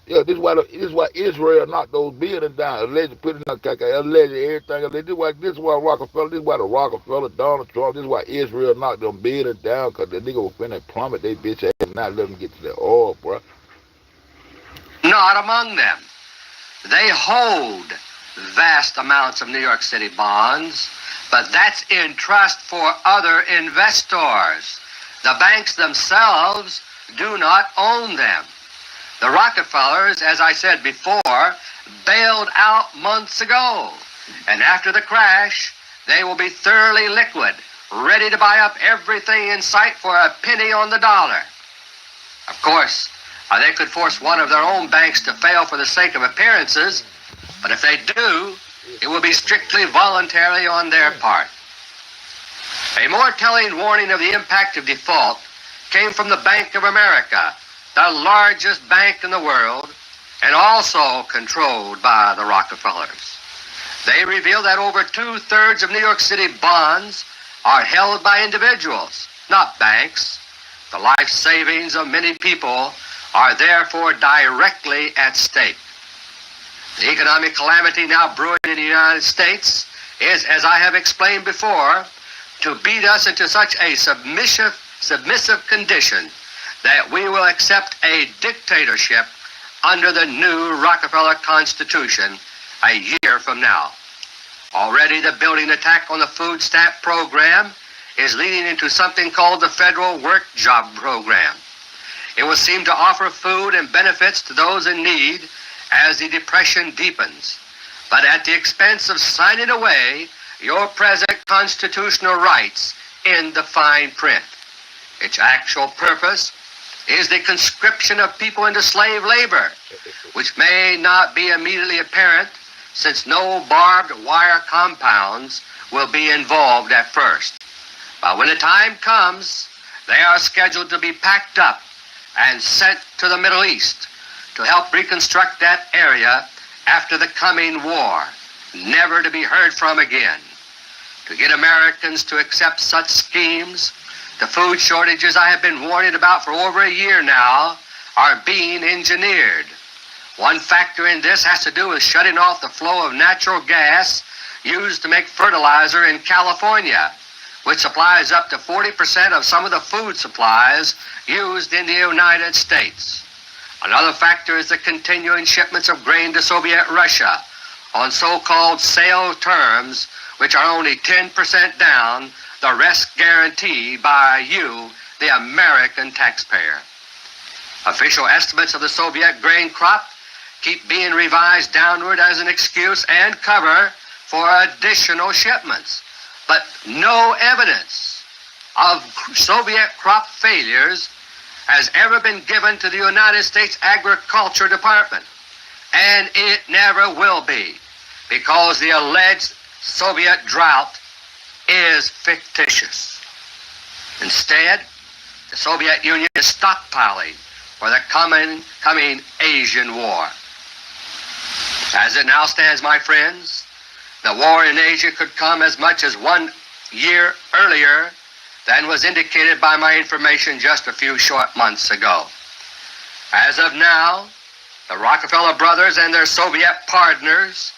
Yeah, this is why Israel knocked those buildings down. Allegedly put it in allegedly everything. This is why Rockefeller, this is why the Rockefeller, Donald Trump, this is why Israel knocked them buildings down, because the nigga was finna plummet they bitch ass and not let them get to the oil, bro.
Not among them. They hold vast amounts of New York City bonds, but that's in trust for other investors. The banks themselves do not own them. The Rockefellers, as I said before, bailed out months ago, and after the crash, they will be thoroughly liquid, ready to buy up everything in sight for a penny on the dollar. Of course, they could force one of their own banks to fail for the sake of appearances, but if they do, it will be strictly voluntary on their part. A more telling warning of the impact of default came from the Bank of America, the largest bank in the world, and also controlled by the Rockefellers. They revealed that over 2/3 of New York City bonds are held by individuals, not banks. The life savings of many people are therefore directly at stake. The economic calamity now brewing in the United States is, as I have explained before, to beat us into such a submissive condition that we will accept a dictatorship under the new Rockefeller Constitution a year from now. Already the building attack on the food stamp program is leading into something called the Federal Work Job Program. It will seem to offer food and benefits to those in need as the depression deepens, but at the expense of signing away your present constitutional rights in the fine print. Its actual purpose is the conscription of people into slave labor, which may not be immediately apparent since no barbed wire compounds will be involved at first. But when the time comes, they are scheduled to be packed up and sent to the Middle East to help reconstruct that area after the coming war, never to be heard from again. To get Americans to accept such schemes, the food shortages I have been warning about for over a year now are being engineered. One factor in this has to do with shutting off the flow of natural gas used to make fertilizer in California, which supplies up to 40% of some of the food supplies used in the United States. Another factor is the continuing shipments of grain to Soviet Russia on so-called sale terms, which are only 10% down, the rest guaranteed by you, the American taxpayer. Official estimates of the Soviet grain crop keep being revised downward as an excuse and cover for additional shipments, but no evidence of Soviet crop failures has ever been given to the United States Agriculture Department, and it never will be, because the alleged Soviet drought is fictitious. Instead, the Soviet Union is stockpiling for the coming Asian war. As it now stands, my friends, the war in Asia could come as much as 1 year earlier than was indicated by my information just a few short months ago. As of now, the Rockefeller brothers and their Soviet partners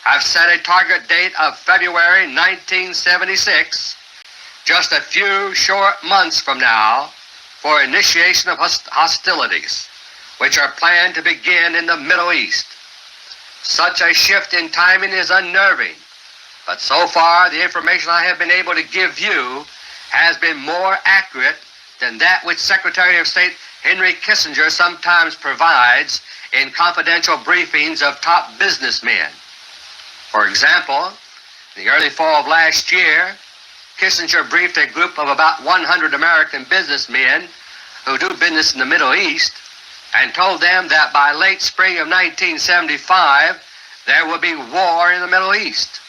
have set a target date of February 1976, just a few short months from now, for initiation of hostilities, which are planned to begin in the Middle East. Such a shift in timing is unnerving, but so far the information I have been able to give you has been more accurate than that which Secretary of State Henry Kissinger sometimes provides in confidential briefings of top businessmen. For example, in the early fall of last year, Kissinger briefed a group of about 100 American businessmen who do business in the Middle East and told them that by late spring of 1975 there would be war in the Middle East.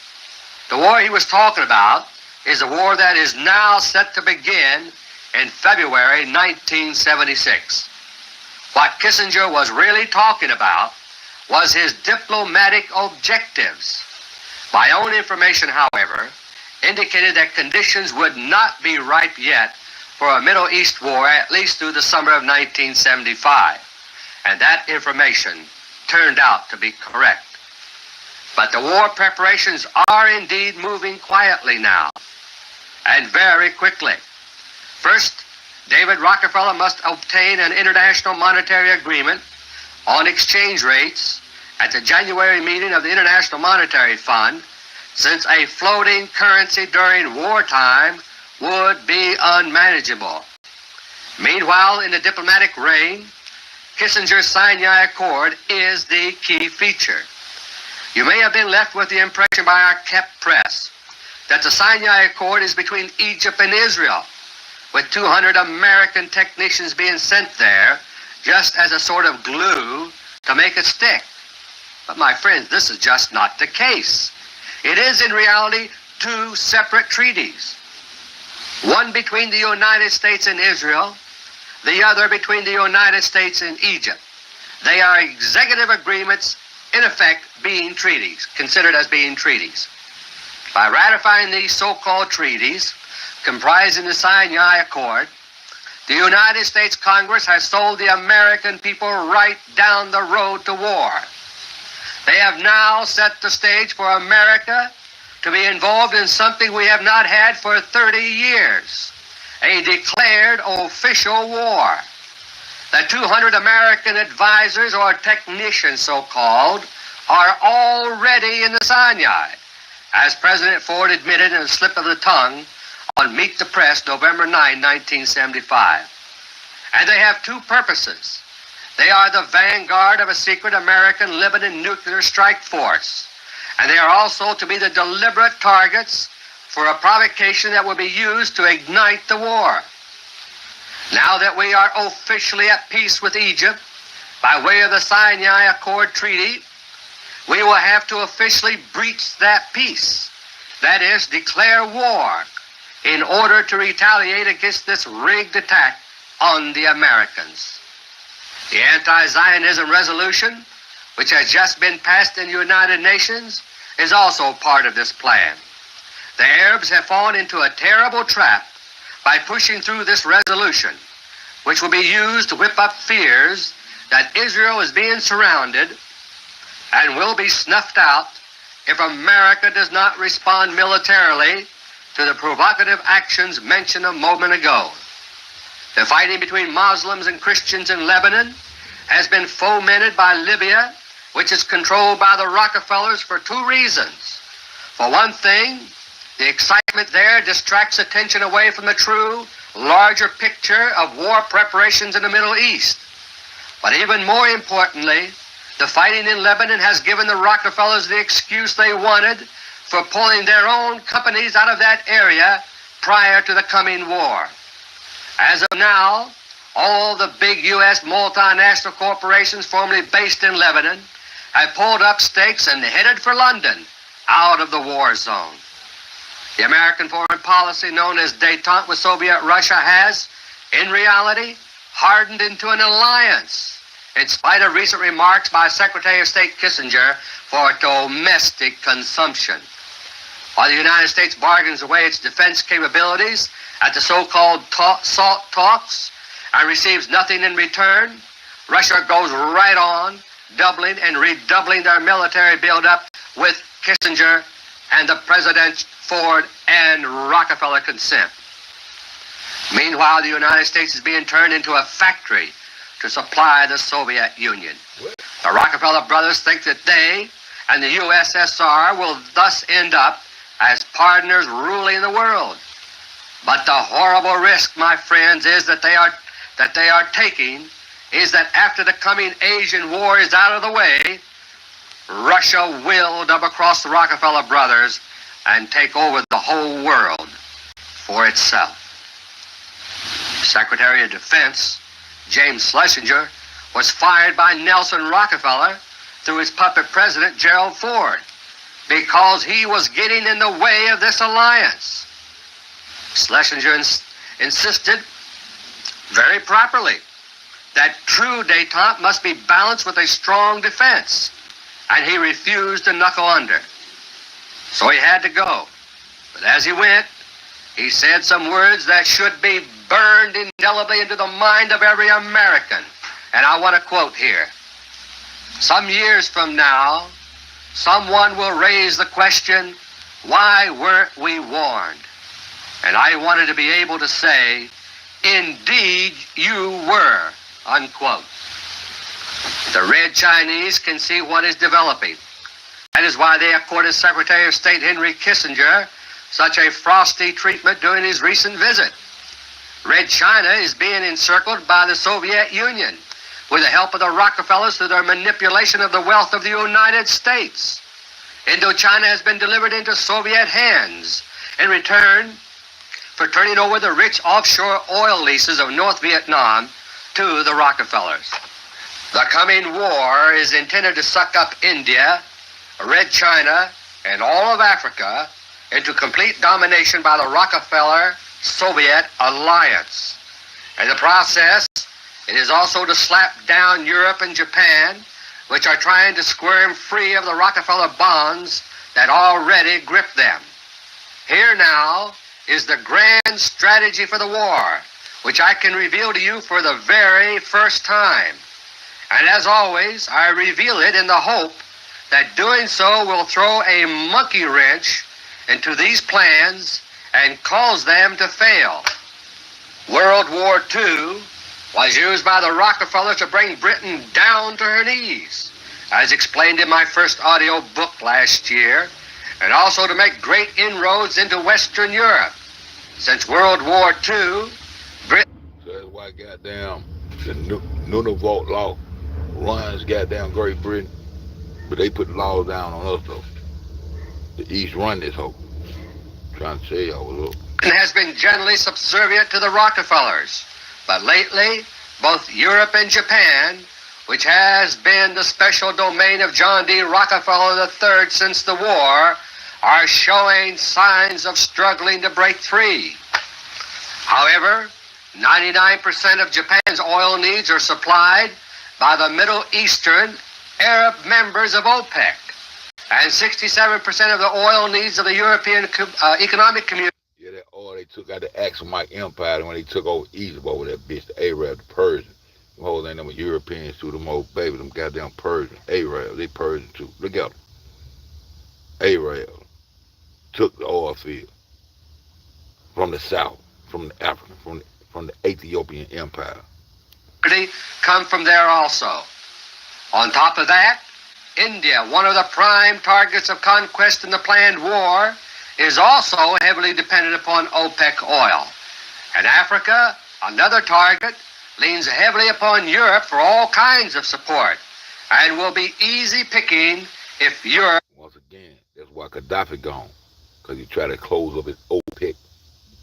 The war he was talking about is a war that is now set to begin in February 1976. What Kissinger was really talking about was his diplomatic objectives. My own information, however, indicated that conditions would not be ripe yet for a Middle East war, at least through the summer of 1975. And that information turned out to be correct. But the war preparations are indeed moving quietly now, and very quickly. First, David Rockefeller must obtain an international monetary agreement on exchange rates at the January meeting of the International Monetary Fund, since a floating currency during wartime would be unmanageable. Meanwhile, in the diplomatic reign, Kissinger's Sinai Accord is the key feature. You may have been left with the impression by our kept press that the Sinai Accord is between Egypt and Israel, with 200 American technicians being sent there just as a sort of glue to make it stick. But my friends, this is just not the case. It is in reality two separate treaties, one between the United States and Israel, the other between the United States and Egypt. They are executive agreements, in effect being treaties, considered as being treaties. By ratifying these so-called treaties, comprising the Sinai Accord, the United States Congress has sold the American people right down the road to war. They have now set the stage for America to be involved in something we have not had for 30 years, a declared official war. The 200 American advisors, or technicians so-called, are already in the Sinai, as President Ford admitted in a slip of the tongue on Meet the Press, November 9, 1975. And they have two purposes. They are the vanguard of a secret American Lebanon nuclear strike force. And they are also to be the deliberate targets for a provocation that will be used to ignite the war. Now that we are officially at peace with Egypt by way of the Sinai Accord Treaty, we will have to officially breach that peace. That is, declare war in order to retaliate against this rigged attack on the Americans. The anti-Zionism resolution, which has just been passed in the United Nations, is also part of this plan. The Arabs have fallen into a terrible trap by pushing through this resolution, which will be used to whip up fears that Israel is being surrounded and will be snuffed out if America does not respond militarily to the provocative actions mentioned a moment ago. The fighting between Muslims and Christians in Lebanon has been fomented by Libya, which is controlled by the Rockefellers, for two reasons. For one thing, the excitement there distracts attention away from the true, larger picture of war preparations in the Middle East. But even more importantly, the fighting in Lebanon has given the Rockefellers the excuse they wanted for pulling their own companies out of that area prior to the coming war. As of now, all the big U.S. multinational corporations formerly based in Lebanon have pulled up stakes and headed for London out of the war zone. The American foreign policy known as détente with Soviet Russia has, in reality, hardened into an alliance, in spite of recent remarks by Secretary of State Kissinger for domestic consumption. While the United States bargains away its defense capabilities at the so-called SALT talks and receives nothing in return, Russia goes right on doubling and redoubling their military buildup with Kissinger and the President Ford and Rockefeller consent. Meanwhile, the United States is being turned into a factory to supply the Soviet Union. The Rockefeller brothers think that they and the USSR will thus end up as partners ruling the world. But the horrible risk, my friends, is that they are taking is that after the coming Asian war is out of the way, Russia will double cross the Rockefeller brothers and take over the whole world for itself. Secretary of Defense James Schlesinger was fired by Nelson Rockefeller through his puppet president Gerald Ford because he was getting in the way of this alliance. Schlesinger insisted very properly that true détente must be balanced with a strong defense, and he refused to knuckle under. So he had to go. But as he went, he said some words that should be burned indelibly into the mind of every American. And I want to quote here. Some years from now, someone will raise the question, why weren't we warned? And I wanted to be able to say, indeed you were, unquote. The Red Chinese can see what is developing. That is why they accorded Secretary of State Henry Kissinger such a frosty treatment during his recent visit. Red China is being encircled by the Soviet Union with the help of the Rockefellers through their manipulation of the wealth of the United States. Indochina has been delivered into Soviet hands in return for turning over the rich offshore oil leases of North Vietnam to the Rockefellers. The coming war is intended to suck up India, Red China, and all of Africa into complete domination by the Rockefeller-Soviet alliance. In the process, it is also to slap down Europe and Japan, which are trying to squirm free of the Rockefeller bonds that already grip them. Here now is the grand strategy for the war, which I can reveal to you for the very first time. And as always, I reveal it in the hope that doing so will throw a monkey wrench into these plans and cause them to fail. World War II was used by the Rockefellers to bring Britain down to her knees, as explained in my first audio book last year, and also to make great inroads into Western Europe. Since World War II, Britain...
That's why goddamn the Nunavut law runs goddamn Great Britain, but they put laws down on us though. The East run this whole. Trying to tell y'all what's up.
Has been generally subservient to the Rockefellers, but lately both Europe and Japan, which has been the special domain of John D. Rockefeller III since the war, are showing signs of struggling to break free. However, 99% of Japan's oil needs are supplied by the Middle Eastern Arab members of OPEC, and 67% of the oil needs of the European Economic Community.
Yeah, that oil they took out the Axumite Empire, and when they took over Egypt over that bitch, the Arab, the Persian. Them whole ain't them Europeans too, them old baby, them goddamn Persian. Arab, they Persian too. Look at them. Arab took the oil field from the south, from the African, from the Ethiopian Empire.
Come from there also. On top of that, India, one of the prime targets of conquest in the planned war, is also heavily dependent upon OPEC oil. And Africa, another target, leans heavily upon Europe for all kinds of support and will be easy picking if Europe...
Once again, that's why Gaddafi gone, because he tried to close up his OPEC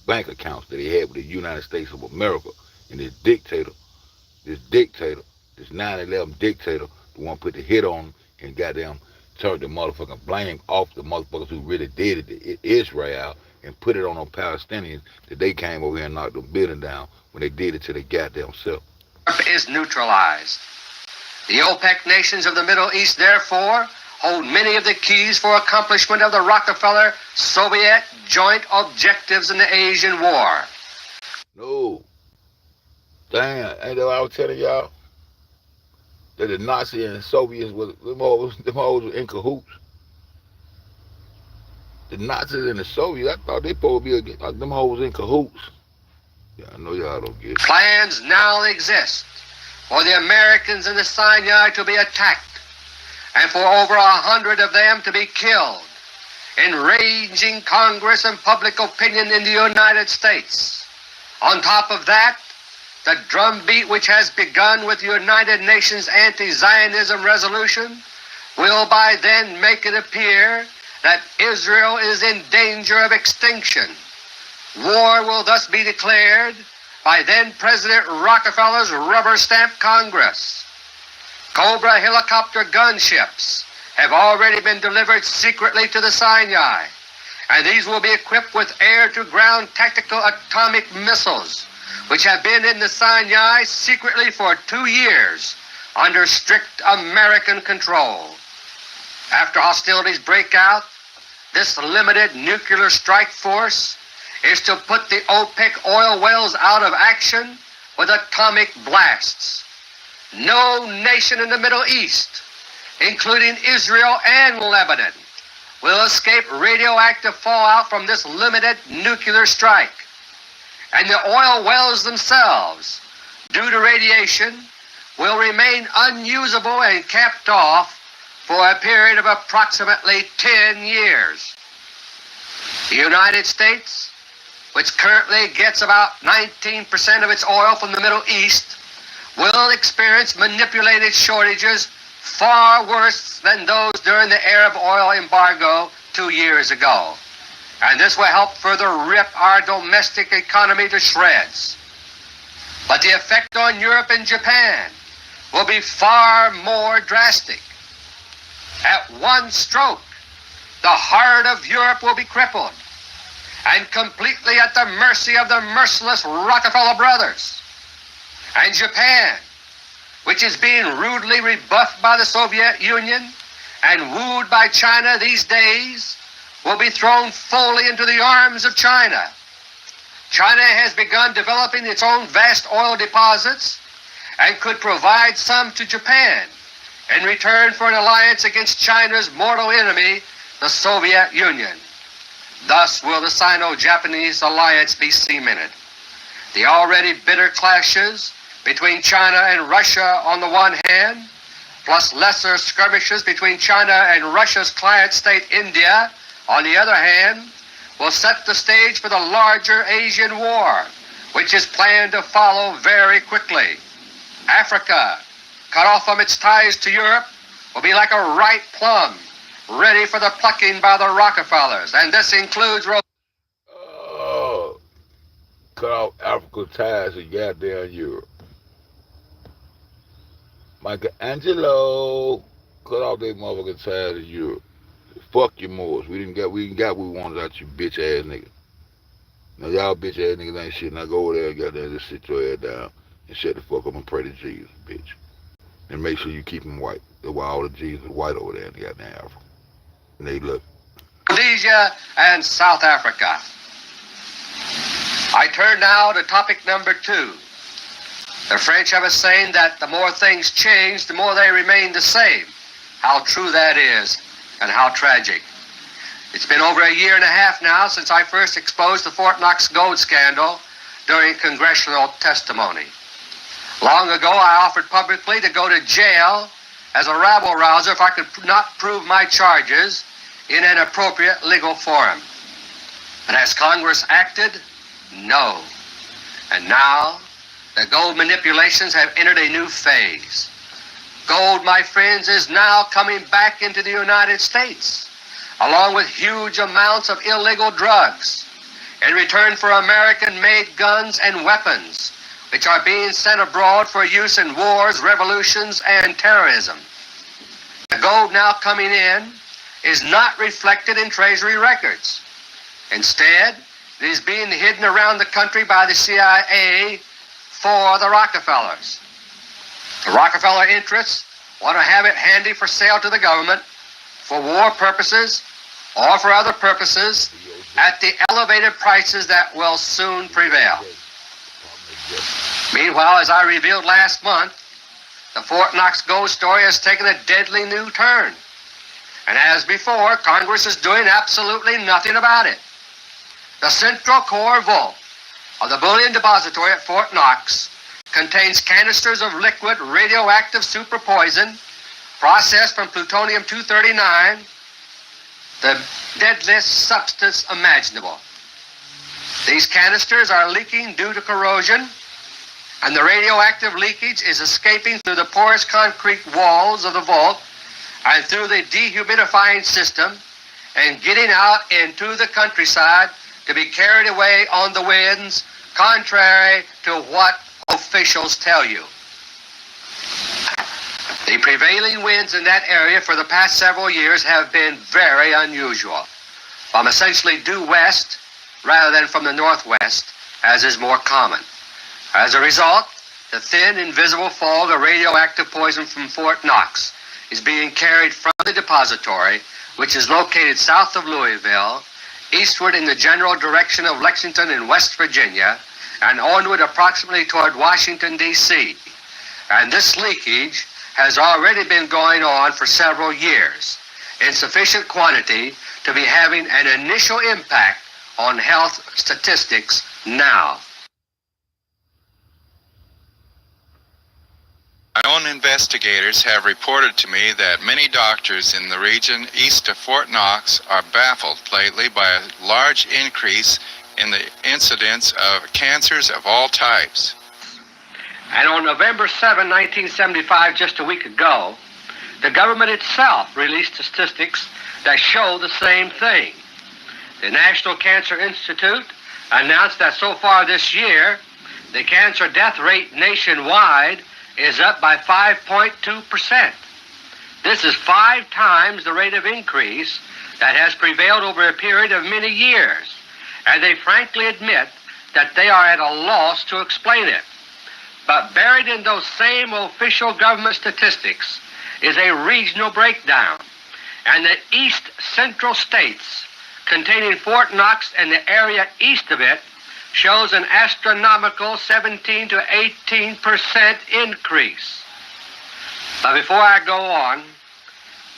bank accounts that he had with the United States of America. And this dictator, this 9/11 dictator, the one put the hit on him and goddamn turned the motherfucking blame off the motherfuckers who really did it to Israel and put it on them Palestinians that they came over here and knocked the building down when they did it to their goddamn self.
Is neutralized. The OPEC nations of the Middle East, therefore, hold many of the keys for accomplishment of the Rockefeller-Soviet joint objectives in the Asian War.
No. Damn, ain't that what I was telling y'all? That the Nazi and the Soviets was them hoes were in cahoots. The Nazis and the Soviets, I thought they supposed to be like them hoes in cahoots. Yeah, I know y'all don't get it.
Plans now exist for the Americans in the Sinai to be attacked and for over 100 of them to be killed, enraging Congress and public opinion in the United States. On top of that, the drumbeat which has begun with the United Nations anti-Zionism resolution will by then make it appear that Israel is in danger of extinction. War will thus be declared by then President Rockefeller's rubber-stamped Congress. Cobra helicopter gunships have already been delivered secretly to the Sinai, and these will be equipped with air-to-ground tactical atomic missiles, which have been in the Sinai secretly for 2 years under strict American control. After hostilities break out, this limited nuclear strike force is to put the OPEC oil wells out of action with atomic blasts. No nation in the Middle East, including Israel and Lebanon, will escape radioactive fallout from this limited nuclear strike. And the oil wells themselves, due to radiation, will remain unusable and capped off for a period of approximately 10 years. The United States, which currently gets about 19% of its oil from the Middle East, will experience manipulated shortages far worse than those during the Arab oil embargo 2 years ago. And this will help further rip our domestic economy to shreds. But the effect on Europe and Japan will be far more drastic. At one stroke, the heart of Europe will be crippled and completely at the mercy of the merciless Rockefeller brothers. And Japan, which is being rudely rebuffed by the Soviet Union and wooed by China these days, will be thrown fully into the arms of China. China has begun developing its own vast oil deposits and could provide some to Japan in return for an alliance against China's mortal enemy, the Soviet Union. Thus will the Sino-Japanese alliance be cemented. The already bitter clashes between China and Russia on the one hand, plus lesser skirmishes between China and Russia's client state India on the other hand, will set the stage for the larger Asian war, which is planned to follow very quickly. Africa, cut off from its ties to Europe, will be like a ripe plum, ready for the plucking by the Rockefellers, and this includes
cut off Africa's ties to goddamn Europe. Michelangelo, cut off their motherfucking ties to Europe. Fuck your Moors. We didn't got what we wanted out you bitch ass niggas. Now y'all bitch ass niggas ain't shit. Now go over there and goddamn just sit your ass down and shut the fuck up and pray to Jesus, bitch. And make sure you keep them white. That's why all the Jesus are white over there in the goddamn Africa. And they look.
Rhodesia and South Africa. I turn now to topic number 2. The French have a saying that the more things change, the more they remain the same. How true that is, and how tragic. It's been over a year and a half now since I first exposed the Fort Knox gold scandal during congressional testimony. Long ago, I offered publicly to go to jail as a rabble-rouser if I could not prove my charges in an appropriate legal forum. And has Congress acted? No. And now, the gold manipulations have entered a new phase. Gold, my friends, is now coming back into the United States, along with huge amounts of illegal drugs, in return for American-made guns and weapons, which are being sent abroad for use in wars, revolutions, and terrorism. The gold now coming in is not reflected in Treasury records. Instead, it is being hidden around the country by the CIA for the Rockefellers. The Rockefeller interests want to have it handy for sale to the government for war purposes or for other purposes at the elevated prices that will soon prevail. Meanwhile, as I revealed last month, the Fort Knox gold story has taken a deadly new turn. And as before, Congress is doing absolutely nothing about it. The central core vault of the bullion depository at Fort Knox contains canisters of liquid radioactive super poison processed from plutonium-239, the deadliest substance imaginable. These canisters are leaking due to corrosion, and the radioactive leakage is escaping through the porous concrete walls of the vault and through the dehumidifying system and getting out into the countryside to be carried away on the winds, contrary to what officials tell you. The prevailing winds in that area for the past several years have been very unusual, from essentially due west rather than from the northwest, as is more common. As a result, the thin, invisible fog of radioactive poison from Fort Knox is being carried from the depository, which is located south of Louisville, eastward in the general direction of Lexington in West Virginia, and onward approximately toward Washington, D.C. And this leakage has already been going on for several years in sufficient quantity to be having an initial impact on health statistics now.
My own investigators have reported to me that many doctors in the region east of Fort Knox are baffled lately by a large increase in the incidence of cancers of all types.
And on November 7, 1975, just a week ago, the government itself released statistics that show the same thing. The National Cancer Institute announced that so far this year, the cancer death rate nationwide is up by 5.2%. This is 5 times the rate of increase that has prevailed over a period of many years, and they frankly admit that they are at a loss to explain it. But buried in those same official government statistics is a regional breakdown, and the east central states containing Fort Knox and the area east of it shows an astronomical 17 to 18% increase. But before I go on,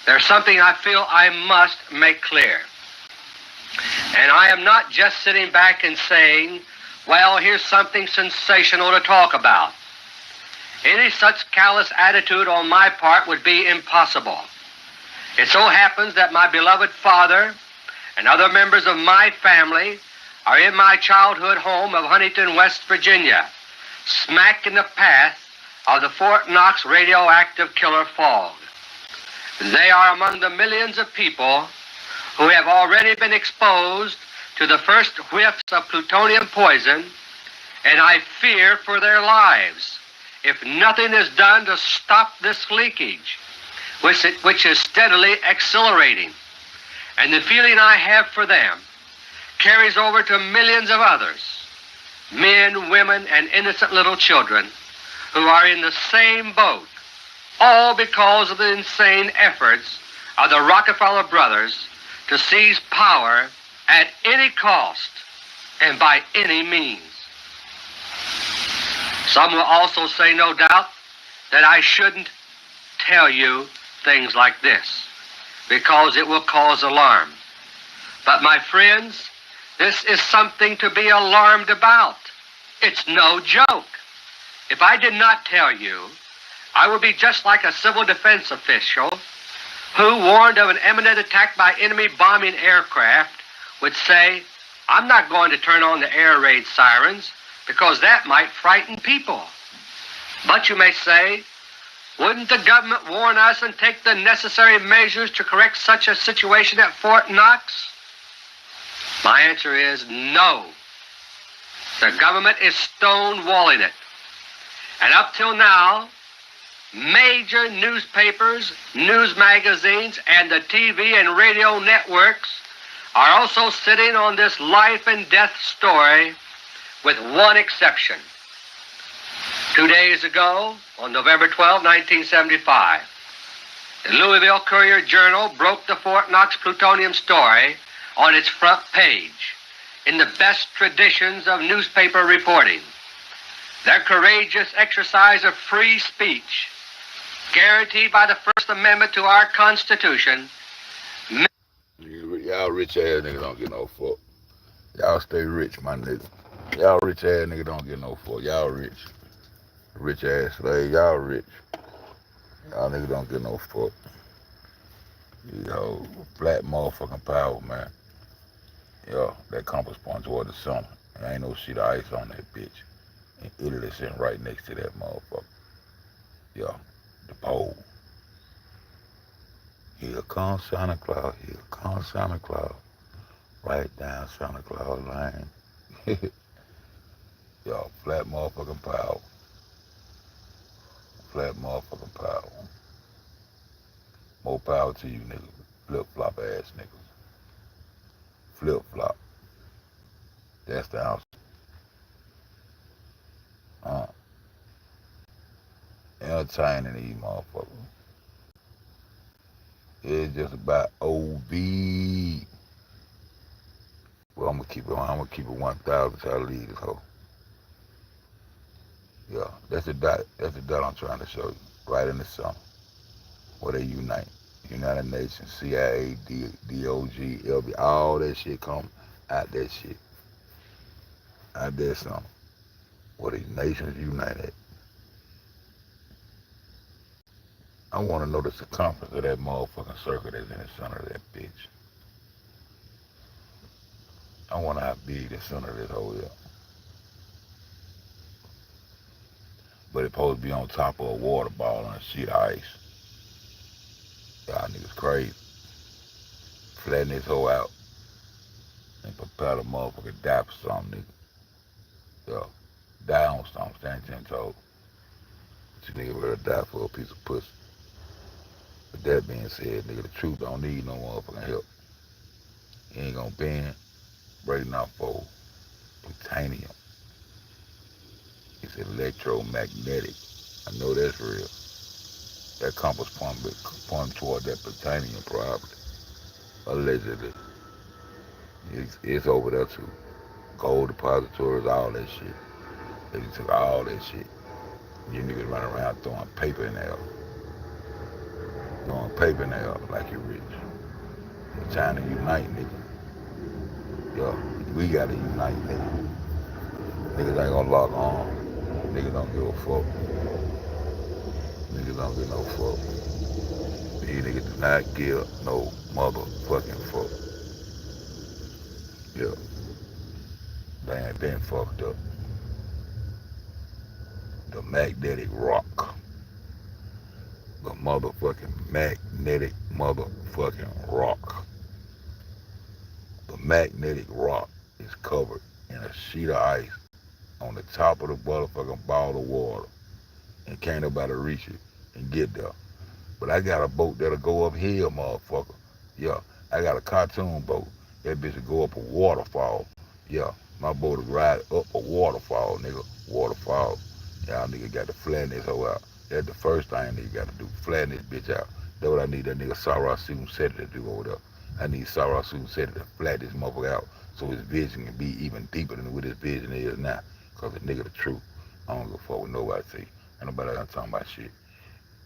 there's something I feel I must make clear. And I am not just sitting back and saying, well, here's something sensational to talk about. Any such callous attitude on my part would be impossible. It so happens that my beloved father and other members of my family are in my childhood home of Huntington, West Virginia, smack in the path of the Fort Knox radioactive killer fog. They are among the millions of people who have already been exposed to the first whiffs of plutonium poison, and I fear for their lives if nothing is done to stop this leakage, which is steadily accelerating. And the feeling I have for them carries over to millions of others, men, women, and innocent little children who are in the same boat, all because of the insane efforts of the Rockefeller brothers to seize power at any cost and by any means. Some will also say, no doubt, that I shouldn't tell you things like this because it will cause alarm. But my friends, this is something to be alarmed about. It's no joke. If I did not tell you, I would be just like a civil defense official who, warned of an imminent attack by enemy bombing aircraft, would say, I'm not going to turn on the air raid sirens because that might frighten people. But you may say, wouldn't the government warn us and take the necessary measures to correct such a situation at Fort Knox? My answer is no. The government is stonewalling it. And up till now, major newspapers, news magazines, and the TV and radio networks are also sitting on this life and death story with one exception. 2 days ago, on November 12, 1975, the Louisville Courier-Journal broke the Fort Knox plutonium story on its front page in the best traditions of newspaper reporting. Their courageous exercise of free speech, guaranteed by the First Amendment to our Constitution.
Y'all rich ass niggas don't get no fuck. Y'all stay rich, my nigga. Y'all rich ass niggas don't get no fuck. Y'all rich. Rich ass slave, y'all rich. Y'all niggas don't get no fuck. Yo, flat motherfucking power, man. Yo, that compass point toward the sun. There ain't no sheet of ice on that bitch. And Italy sitting right next to that motherfucker. Yo, the pole. Here comes Santa Claus, here comes Santa Claus. Right down Santa Claus Lane. Yo, flat motherfucking power. Flat motherfucking power. More power to you niggas. Flip-flop ass niggas. Flip-flop. That's the answer. Entertaining these motherfuckers. It's just about OB. Well, I'm gonna keep it 1,000 till I leave this hoe. Yeah, that's the dot. That's the dot I'm trying to show you. Right in the center. Where they unite. United Nations, CIA, DOG, LB, all that shit come out that shit. Out there something. Where the nations united. I want to know the circumference of that motherfucking circle that's in the center of that bitch. I want to know how big the center of this hole is. But it's supposed to be on top of a water ball on a sheet of ice. Y'all niggas crazy. Flatten this hoe out and prepare the motherfucker die for something, nigga. Yo, die on something, stand 10 toes. But you nigga better die for a piece of pussy. With that being said, nigga, the truth don't need no motherfucking help. You ain't gonna bend, break enough for plutonium. It's electromagnetic. I know that's real. That compass pointing toward that plutonium probably. Allegedly. It's over there too. Gold depositories, all that shit. They took all that shit. You niggas run around throwing paper in there. Throwing paper in there like you rich. It's time to unite, nigga. Yo, we gotta unite, nigga. Niggas ain't gonna lock arms. Niggas don't give a fuck. Niggas don't give no fuck. These niggas do not give no motherfucking fuck. Yeah. thing been fucked up. The magnetic rock. The motherfucking magnetic motherfucking rock. The magnetic rock is covered in a sheet of ice on the top of the motherfucking ball of water. And can't nobody reach it and get there. But I got a boat that'll go up here, motherfucker. Yeah, I got a cartoon boat. That bitch will go up a waterfall. Yeah, my boat will ride up a waterfall, nigga. Waterfall. Y'all nigga got to flatten this hoe out. That's the first thing nigga got to do. Flatten this bitch out. That's what I need that nigga Sarah Soon Seti to do over there. I need Sarah Soon Seti to flatten this motherfucker out so his vision can be even deeper than what his vision is now. Cause the nigga the truth. I don't give a fuck what nobody say. Ain't nobody out talking about shit.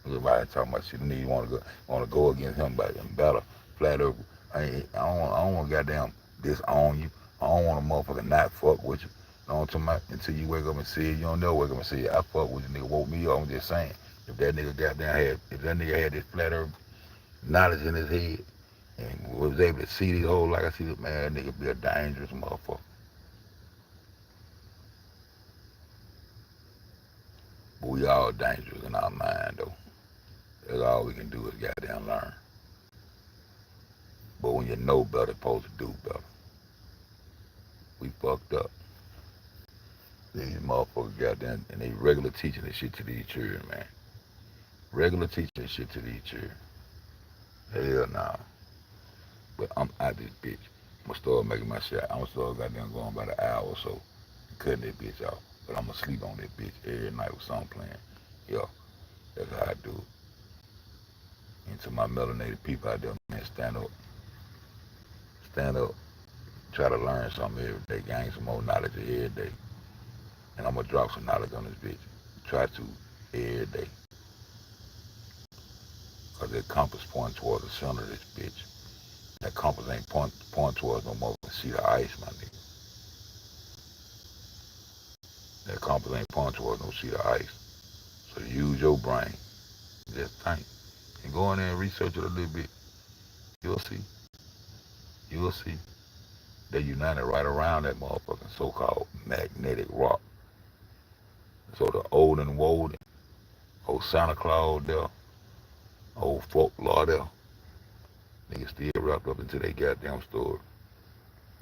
Everybody talking about shit. Nigga wanna go against him by them better. Flat over. I don't want to goddamn disown you. I don't want a motherfucker not fuck with you. You know what I'm talking about? Until you wake up and see it, you don't know wake up and see it. I fuck with you, nigga woke me up. I'm just saying. If that nigga had this flat earth knowledge in his head and was able to see these hoes like I see this, man, that nigga be a dangerous motherfucker. But we all dangerous in our mind though. That's all we can do is goddamn learn. But when you know better, you're supposed to do better. We fucked up. These motherfuckers goddamn, and they regular teaching this shit to these children, man. Regular teaching this shit to these children. Hell nah. But I'm out this bitch. I'm gonna start making my shit. I'm gonna start goddamn going by the hour or so, cutting that bitch off. But I'm gonna sleep on that bitch every night with something playing. Yo, that's how I do it. And to my melanated people out there, man, stand up. Stand up. Try to learn something every day, gain some more knowledge every day. And I'm gonna drop some knowledge on this bitch. Try to every day. Cause that compass pointing towards the center of this bitch. That compass ain't point towards no motherfucking sheet of ice, my nigga. That compass ain't pointing towards no sheet of ice. So use your brain. Just think. And go in there and research it a little bit. You'll see. You'll see. They united right around that motherfucking so-called magnetic rock. So the old and wold, old Santa Claus there, old folklore there, niggas still wrapped up into their goddamn story.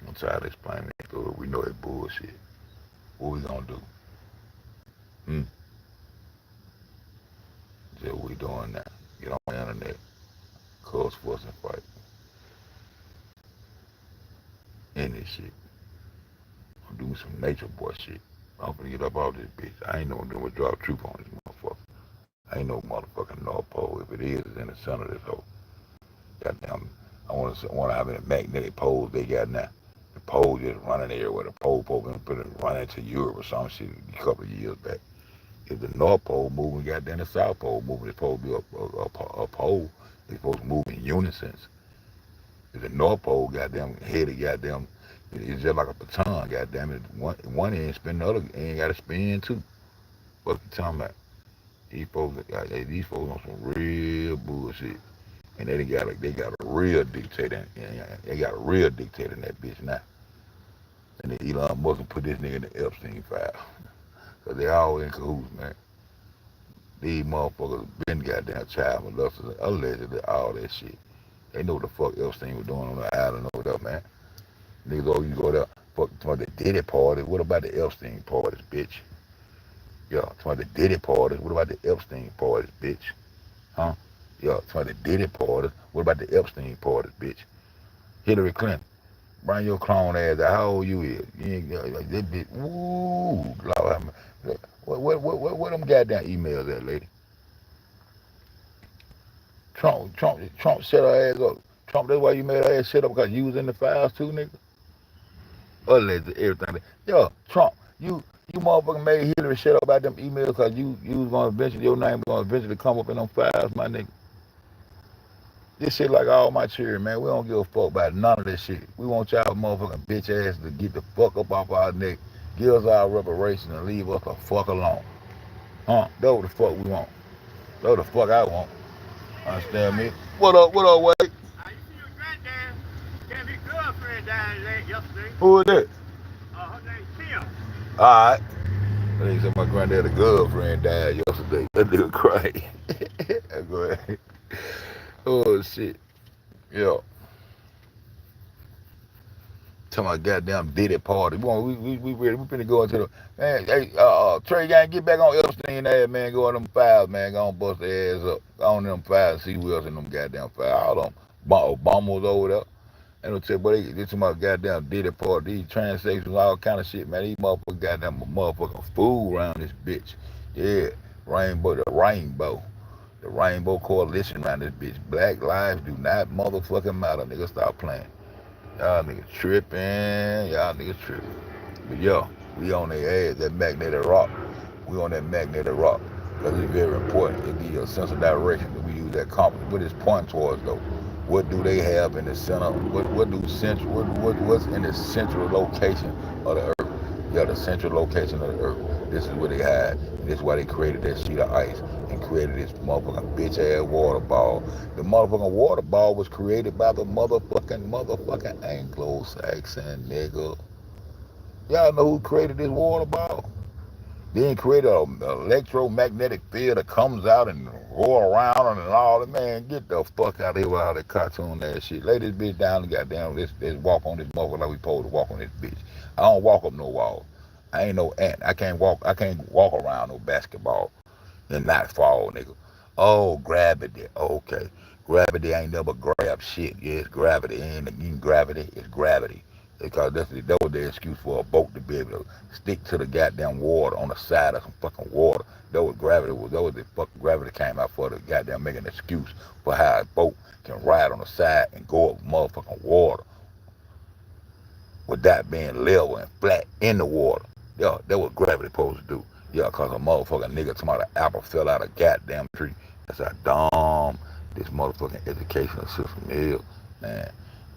I'm tired of explaining that story. We know that bullshit. What we gonna do? That's what we doing now. Get on the internet, cause, fuss, and fight. In this shit. I'm doing some nature boy shit. I'm gonna get up out this bitch. I ain't no doing drop troop on this motherfucker. I ain't no motherfucking North Pole. If it is, it's in the center of this hole. Goddamn, I want to have any magnetic poles they got now. The pole just running everywhere. The pole been put it running to Europe or some shit a couple of years back. If the North Pole moving, goddamn the South Pole moving, it's supposed to be a pole. It's supposed to move in unison. If the North Pole goddamn headed goddamn, it's just like a baton, goddamn it. One end spin, the other end got to spin too. What you talking about? These folks on some real bullshit. And they got a real dictator. They got a real dictator in that bitch now. And then Elon Musk put this nigga in the Epstein file. Cause they all in cahoots, man. These motherfuckers been goddamn child molesters, allegedly, all that shit. They know what the fuck Epstein was doing on the island over there, man. Niggas, you go there, fuck, talking about the Diddy party. What about the Epstein parties, bitch? Yeah, talking about the Diddy parties. What about the Epstein parties, bitch? Huh? Yeah, talking about the Diddy parties. What about the Epstein parties, bitch? Hillary Clinton. Bring your clone ass out. How old you is? You ain't like that bitch. Woo, Lord, what them goddamn emails at, lady? Trump shut her ass up. Trump, that's why you made her ass shut up because you was in the files too, nigga. Allegedly, everything. Yo, Trump, you motherfucking made Hillary shut up about them emails because you was gonna eventually, your name was gonna eventually come up in them files, my nigga. This shit like all my children, man. We don't give a fuck about none of this shit. We want y'all motherfucking bitch ass to get the fuck up off our neck, give us our reparation, and leave us the fuck alone. Huh? That's what the fuck we want. That's what the fuck I want. Understand me? What up, Wade?
I you see your granddad gave his girlfriend died late yesterday.
Who is that?
Her name
Alright. I think said my granddad's girlfriend died yesterday. That nigga crazy. Go ahead. Oh shit. Yo. Tell my goddamn Diddy party. We ready. We finna go into the man. Hey, Trey gang, get back on Epstein ass, man. Go on them files, man. Go on bust their ass up. Go on them files. See who else in them goddamn files. All them Obama was over there. And don't tell, but they to my goddamn Diddy party. These transsexuals, all kind of shit, man. These motherfuckers goddamn motherfucking fool around this bitch. Yeah, the rainbow coalition around this bitch. Black lives do not motherfucking matter, nigga. Stop playing. Y'all niggas tripping. Y'all niggas tripping. But yo, we on their ass, that magnetic rock. We on that magnetic rock. Because it's very important. It be a sense of direction that we use that compass. What is pointing towards though? What do they have in the center? What's in the central location of the earth? Yeah, the central location of the earth. This is where they hide. And this is why they created that sheet of ice and created this motherfucking bitch ass water ball. The motherfucking water ball was created by the motherfucking Anglo-Saxon nigga. Y'all know who created this water ball? Then created an electromagnetic field that comes out and roar around and all that. Man, get the fuck out of here with all that cartoon ass shit. Lay this bitch down and goddamn, let's walk on this motherfucker like we supposed to walk on this bitch. I don't walk up no wall. I ain't no ant. I can't walk around no basketball and not fall, nigga. Oh, gravity. Okay. Gravity ain't never grab shit. Yeah, it's gravity. It ain't even gravity. It's gravity. Because that was the excuse for a boat to be able to stick to the goddamn water on the side of some fucking water. That was gravity. That was the fucking gravity came out for the goddamn making an excuse for how a boat can ride on the side and go up motherfucking water without being level and flat in the water. Yeah, that's what gravity supposed to do. Yeah, cause a motherfucking nigga talking about an apple fell out of a goddamn tree. That's how dumb this motherfucking educational system is, man.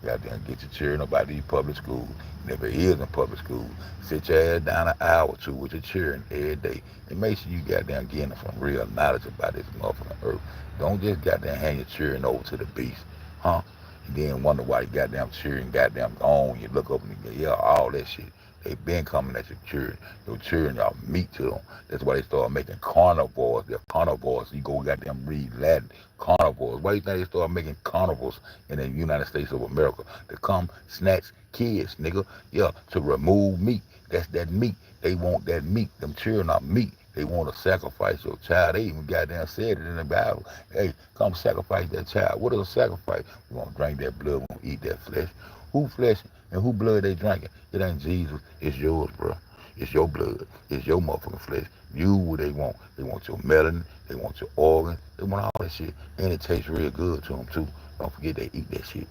Goddamn get your children up out these public schools. And if it is in public schools, sit your ass down an hour or two with your children every day. And make sure you goddamn getting some real knowledge about this motherfucking earth. Don't just goddamn hand your children over to the beast, huh? And then wonder why you goddamn children goddamn gone. You look up and you go, yeah, all that shit. They been coming at your children. Your children are meat to them. That's why they start making carnivores. They're carnivores. You go goddamn read Latin. Carnivores. Why do you think they start making carnivores in the United States of America? To come snatch kids, nigga. Yeah, to remove meat. That's that meat. They want that meat. Them children are meat. They want to sacrifice your child. They even goddamn said it in the Bible. Hey, come sacrifice that child. What is a sacrifice? We gonna drink that blood. We gonna eat that flesh. Who flesh and who blood they drinking? It ain't Jesus. It's yours, bro. It's your blood. It's your motherfucking flesh. You what they want. They want your melanin. They want your organ. They want all that shit. And it tastes real good to them too. Don't forget they eat that shit.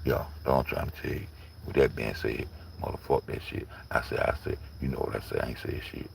Yo, don't try to tell you. With that being said, motherfuck that shit. I said, you know what I said. I ain't said shit.